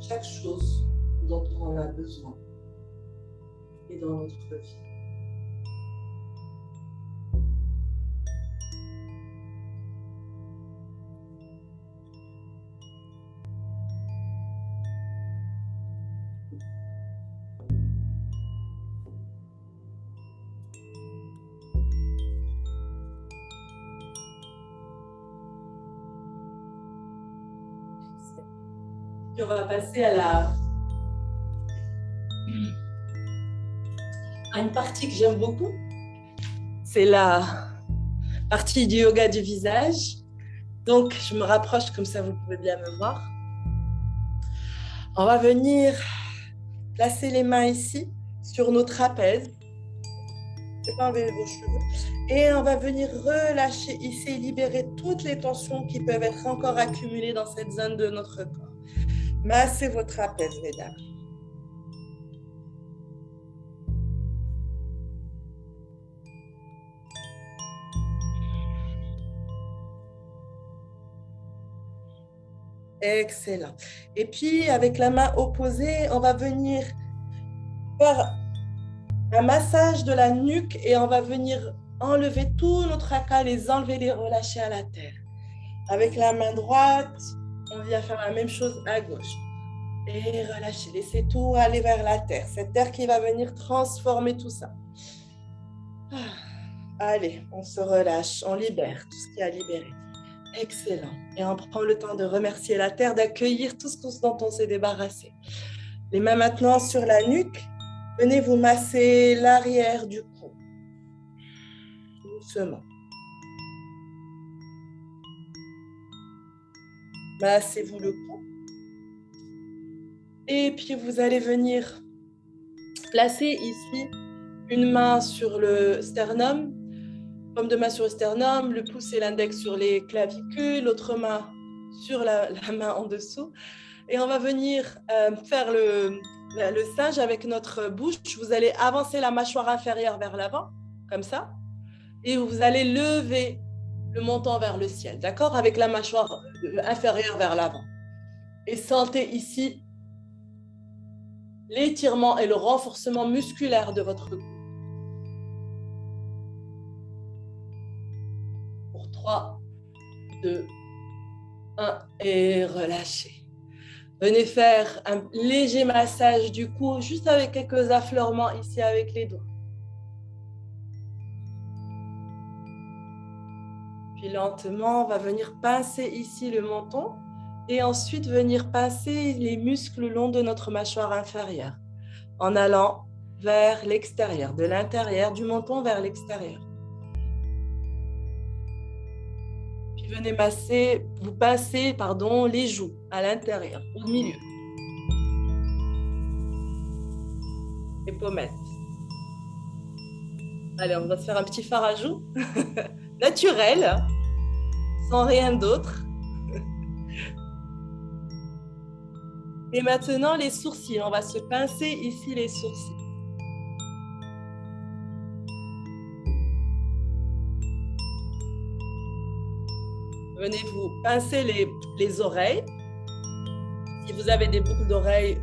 Chaque chose dont on a besoin est dans notre vie. Puis on va passer à une partie que j'aime beaucoup. C'est la partie du yoga du visage. Donc, je me rapproche comme ça, vous pouvez bien me voir. On va venir placer les mains ici, sur nos trapèzes. Enlevez vos cheveux. Et on va venir relâcher ici, libérer toutes les tensions qui peuvent être encore accumulées dans cette zone de notre corps. Massez vos trapèzes, mesdames. Excellent. Et puis, avec la main opposée, on va venir faire un massage de la nuque et on va venir enlever tous nos tracas, les enlever, les relâcher à la terre. Avec la main droite, on vient faire la même chose à gauche. Et relâchez, laissez tout aller vers la terre. Cette terre qui va venir transformer tout ça. Allez, on se relâche, on libère tout ce qui a libéré. Excellent. Et on prend le temps de remercier la terre, d'accueillir tout ce dont on s'est débarrassé. Les mains maintenant sur la nuque. Venez vous masser l'arrière du cou. Doucement. Massez-vous le cou. Et puis vous allez venir placer ici une main sur le sternum, paume de main sur le sternum, le pouce et l'index sur les clavicules, l'autre main sur la main en dessous. Et on va venir faire le singe avec notre bouche. Vous allez avancer la mâchoire inférieure vers l'avant, comme ça. Et vous allez lever le menton vers le ciel, d'accord? Avec la mâchoire inférieure vers l'avant. Et sentez ici l'étirement et le renforcement musculaire de votre cou. Pour 3, 2, 1 et relâchez. Venez faire un léger massage du cou, juste avec quelques affleurements ici avec les doigts. Puis lentement, on va venir pincer ici le menton et ensuite venir pincer les muscles le long de notre mâchoire inférieure en allant vers l'extérieur, de l'intérieur du menton vers l'extérieur. Puis venez vous pincez les joues à l'intérieur, au milieu. Les pommettes. Allez, on va se faire un petit fard à joues. Naturel, sans rien d'autre. Et maintenant, les sourcils. On va se pincer ici les sourcils. Venez vous pincer les oreilles. Si vous avez des boucles d'oreilles,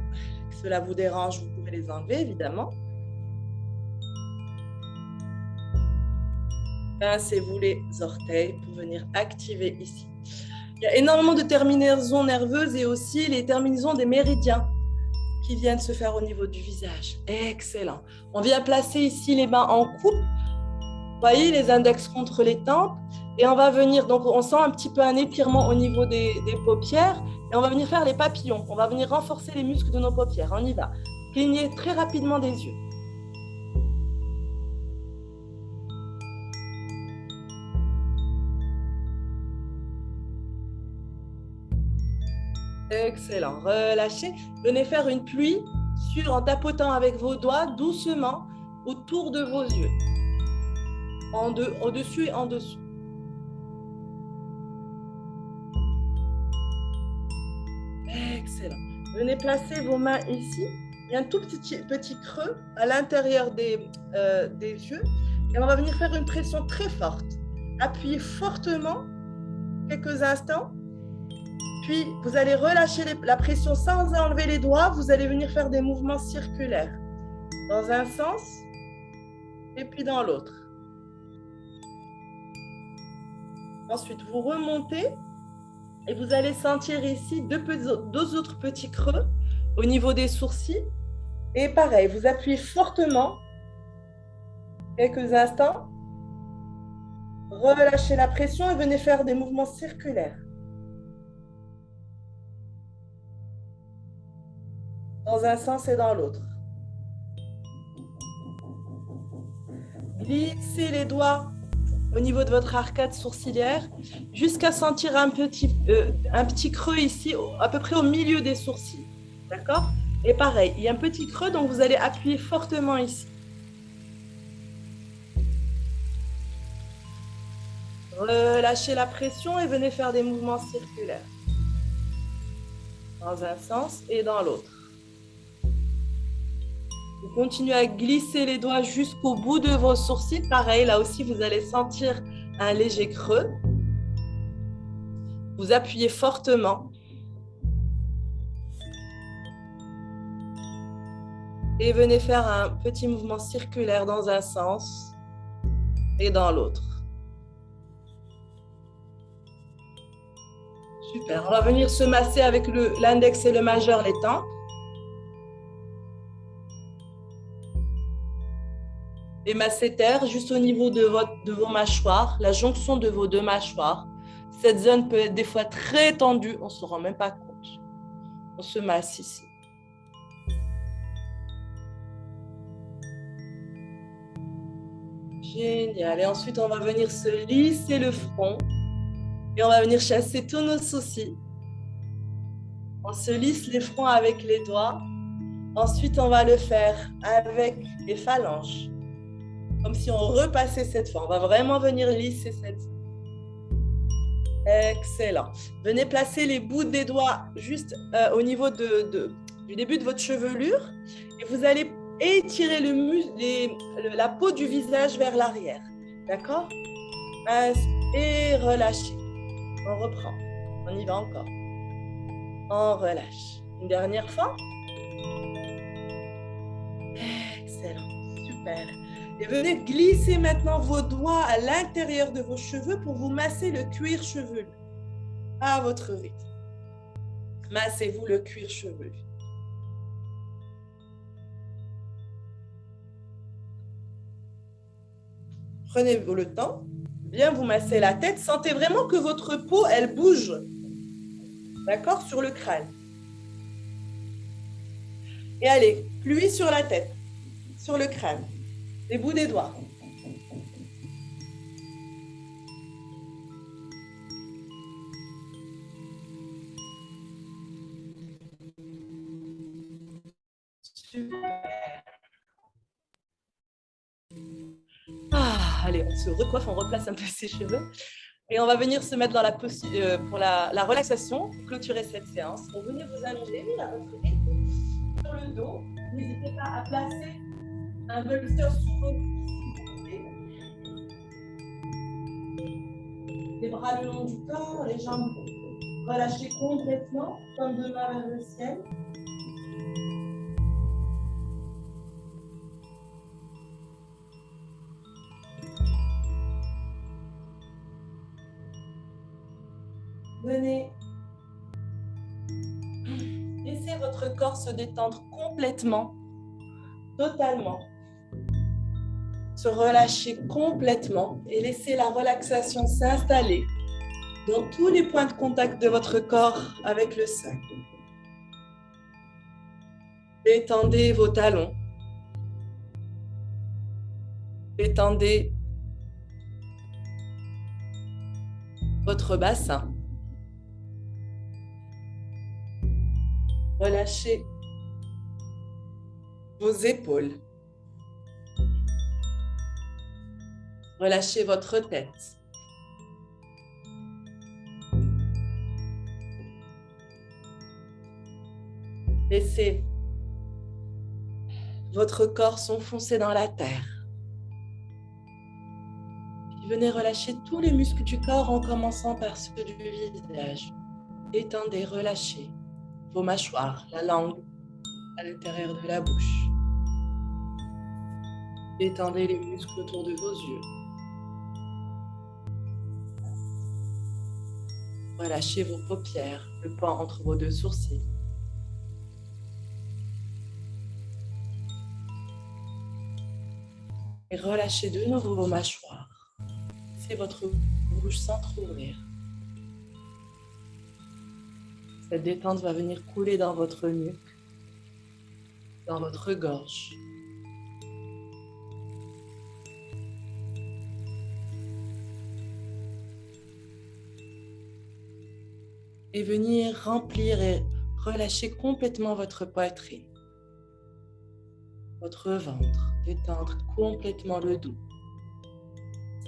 que cela vous dérange, vous pouvez les enlever, évidemment. Pincez-vous les orteils pour venir activer ici Il y a énormément de terminaisons nerveuses et aussi les terminaisons des méridiens qui viennent se faire au niveau du visage. Excellent. On vient placer ici les mains en coupe. Vous voyez, les index contre les tempes. Et on va venir, donc on sent un petit peu un étirement au niveau des paupières. Et on va venir faire les papillons. On va venir renforcer les muscles de nos paupières. On y va. Clignez très rapidement des yeux. Excellent. Relâchez. Venez faire une pluie en tapotant avec vos doigts doucement autour de vos yeux. Au-dessus et en dessous. Excellent. Venez placer vos mains ici. Il y a un tout petit creux à l'intérieur des yeux. Et on va venir faire une pression très forte. Appuyez fortement quelques instants. Puis, vous allez relâcher la pression sans enlever les doigts. Vous allez venir faire des mouvements circulaires. Dans un sens et puis dans l'autre. Ensuite, vous remontez et vous allez sentir ici deux autres petits creux au niveau des sourcils. Et pareil, vous appuyez fortement quelques instants. Relâchez la pression et venez faire des mouvements circulaires. Dans un sens et dans l'autre. Glissez les doigts au niveau de votre arcade sourcilière jusqu'à sentir un petit creux ici, à peu près au milieu des sourcils. D'accord? Et pareil, il y a un petit creux, donc vous allez appuyer fortement ici. Relâchez la pression et venez faire des mouvements circulaires. Dans un sens et dans l'autre. Vous continuez à glisser les doigts jusqu'au bout de vos sourcils. Pareil, là aussi, vous allez sentir un léger creux. Vous appuyez fortement. Et venez faire un petit mouvement circulaire dans un sens et dans l'autre. Super. On va venir se masser avec l'index et le majeur les tempes. Les masséters, juste au niveau de vos mâchoires, la jonction de vos deux mâchoires. Cette zone peut être des fois très tendue, on ne se rend même pas compte. On se masse ici. Génial. Et ensuite, on va venir se lisser le front. Et on va venir chasser tous nos soucis. On se lisse les fronts avec les doigts. Ensuite, on va le faire avec les phalanges. Comme si on repassait cette fois. On va vraiment venir lisser cette zone. Excellent. Venez placer les bouts des doigts juste au niveau du début de votre chevelure. Et vous allez étirer la peau du visage vers l'arrière. D'accord? Et relâchez. On reprend. On y va encore. On relâche. Une dernière fois. Excellent. Super. Et venez glisser maintenant vos doigts à l'intérieur de vos cheveux pour vous masser le cuir chevelu. À votre rythme. Massez-vous le cuir chevelu. Prenez-vous le temps. Bien vous masser la tête. Sentez vraiment que votre peau, elle bouge. D'accord? Sur le crâne. Et allez, pluie sur la tête. Sur le crâne. Les bouts des doigts. Super. Allez, on se recoiffe, on replace un peu ses cheveux. Et on va venir se mettre dans la posture pour la relaxation, pour clôturer cette séance. Donc, venez vous allonger à votre rythme sur le dos. N'hésitez pas à placer un bolster sous vos cuisses si vous voulez. Les bras le long du corps, les jambes relâchées complètement, comme deux mains vers le ciel. Venez. Laissez votre corps se détendre complètement, totalement. Se relâcher complètement et laissez la relaxation s'installer dans tous les points de contact de votre corps avec le sol. Détendez vos talons. Détendez votre bassin. Relâchez vos épaules. Relâchez votre tête. Laissez votre corps s'enfoncer dans la terre. Puis venez relâcher tous les muscles du corps en commençant par ceux du visage. Détendez, relâchez vos mâchoires, la langue à l'intérieur de la bouche. Détendez les muscles autour de vos yeux. Relâchez vos paupières, le pan entre vos deux sourcils. Et relâchez de nouveau vos mâchoires. Laissez votre bouche s'entrouvrir. Cette détente va venir couler dans votre nuque, dans votre gorge. Et venir remplir et relâcher complètement votre poitrine, votre ventre, détendre complètement le dos.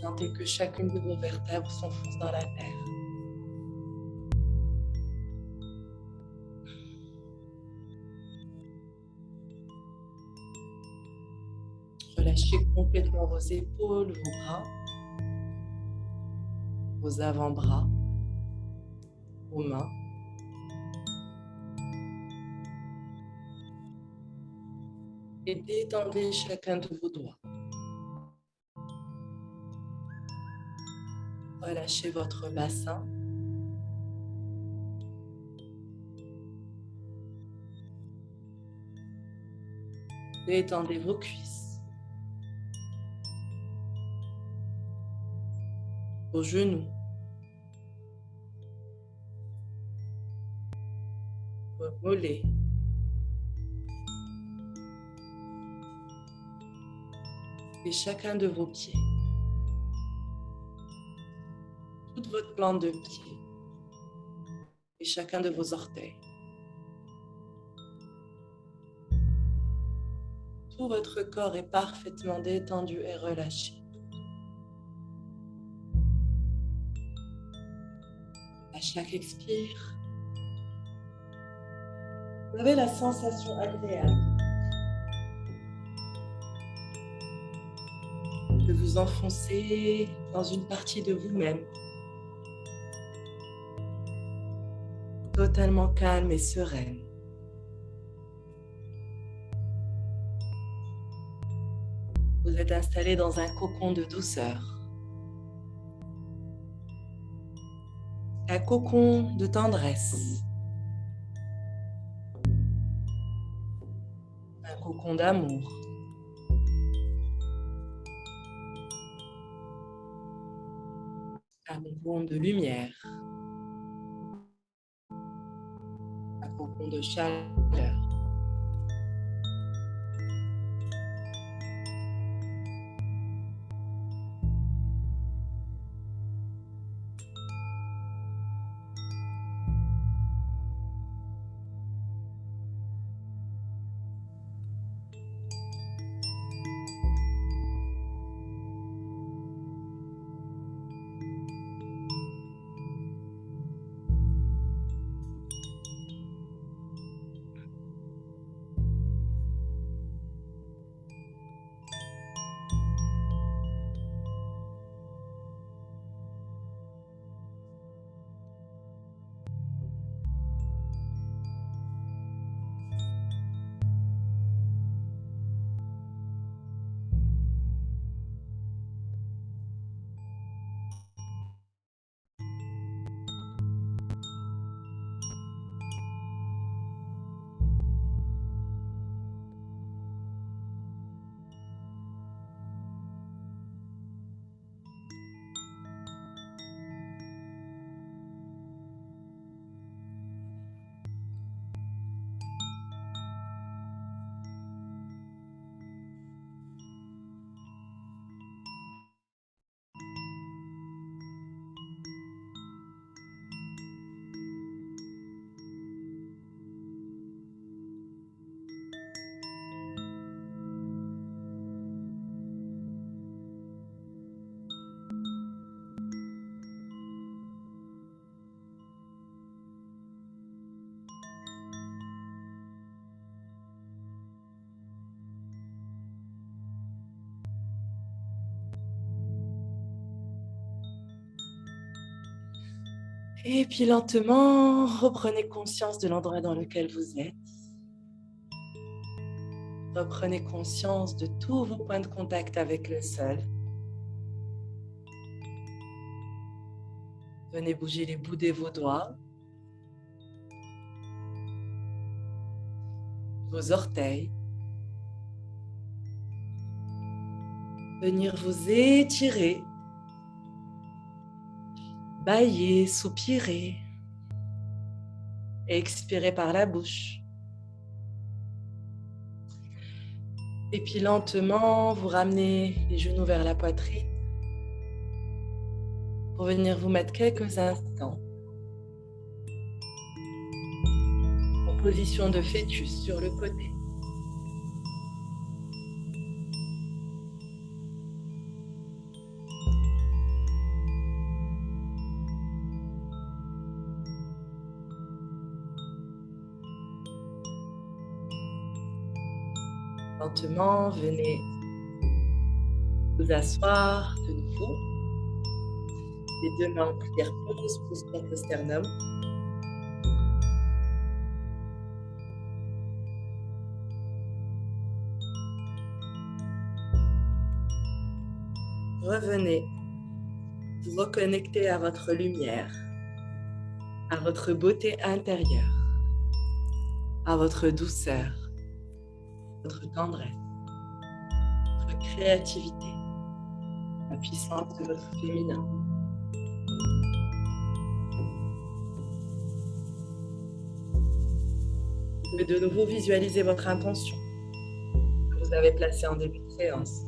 Sentez que chacune de vos vertèbres s'enfonce dans la terre. Relâchez complètement vos épaules, vos bras, vos avant-bras, vos mains. Et détendez chacun de vos doigts. Relâchez votre bassin. Détendez vos cuisses, vos genoux, vos mollets, et chacun de vos pieds, toute votre plante de pied et chacun de vos orteils. Tout votre corps est parfaitement détendu et relâché. À chaque expire, vous avez la sensation agréable de vous enfoncer dans une partie de vous-même, totalement calme et sereine. Vous êtes installé dans un cocon de douceur, un cocon de tendresse, un cocon d'amour. Un cocon de lumière, un cocon de chaleur. Et puis lentement, reprenez conscience de l'endroit dans lequel vous êtes. Reprenez conscience de tous vos points de contact avec le sol. Venez bouger les bouts de vos doigts, vos orteils. Venir vous étirer, bâiller, soupirer, et expirer par la bouche. Et puis lentement, vous ramenez les genoux vers la poitrine pour venir vous mettre quelques instants en position de fœtus sur le côté. Lentement, venez vous asseoir de nouveau. Les deux mains en prière pouce contre le sternum. Revenez vous reconnecter à votre lumière, à votre beauté intérieure, à votre douceur, votre tendresse, votre créativité, la puissance de votre féminin. Vous pouvez de nouveau visualiser votre intention que vous avez placée en début de séance.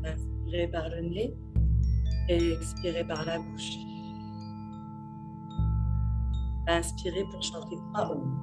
Inspirez par le nez et expirez par la bouche. Inspirez pour chanter 3 Om.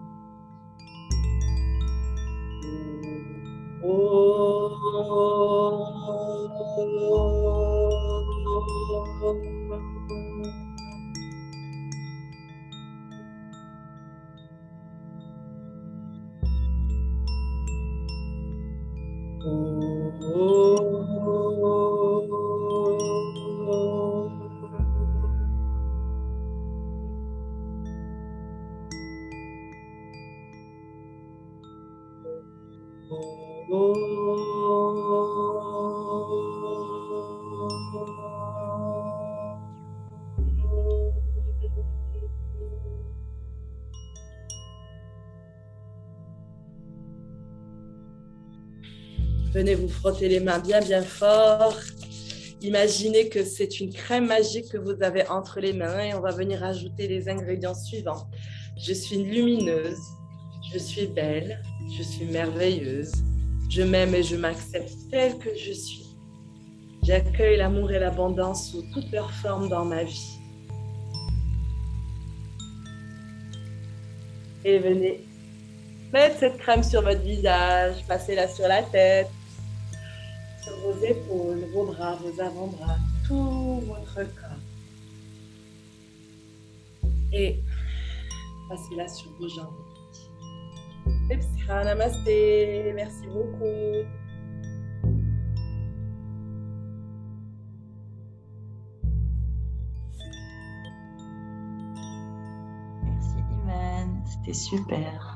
Venez vous frotter les mains bien bien fort. Imaginez que c'est une crème magique que vous avez entre les mains et on va venir ajouter les ingrédients suivants. Je suis lumineuse, je suis belle, je suis merveilleuse, je m'aime et je m'accepte telle que je suis. J'accueille l'amour et l'abondance sous toutes leurs formes dans ma vie. Et venez mettre cette crème sur votre visage, passez-la sur la tête, sur vos épaules, vos bras, vos avant-bras, tout votre corps. Et passez-la sur vos jambes. Namasté, merci beaucoup. Merci Iman, c'était super.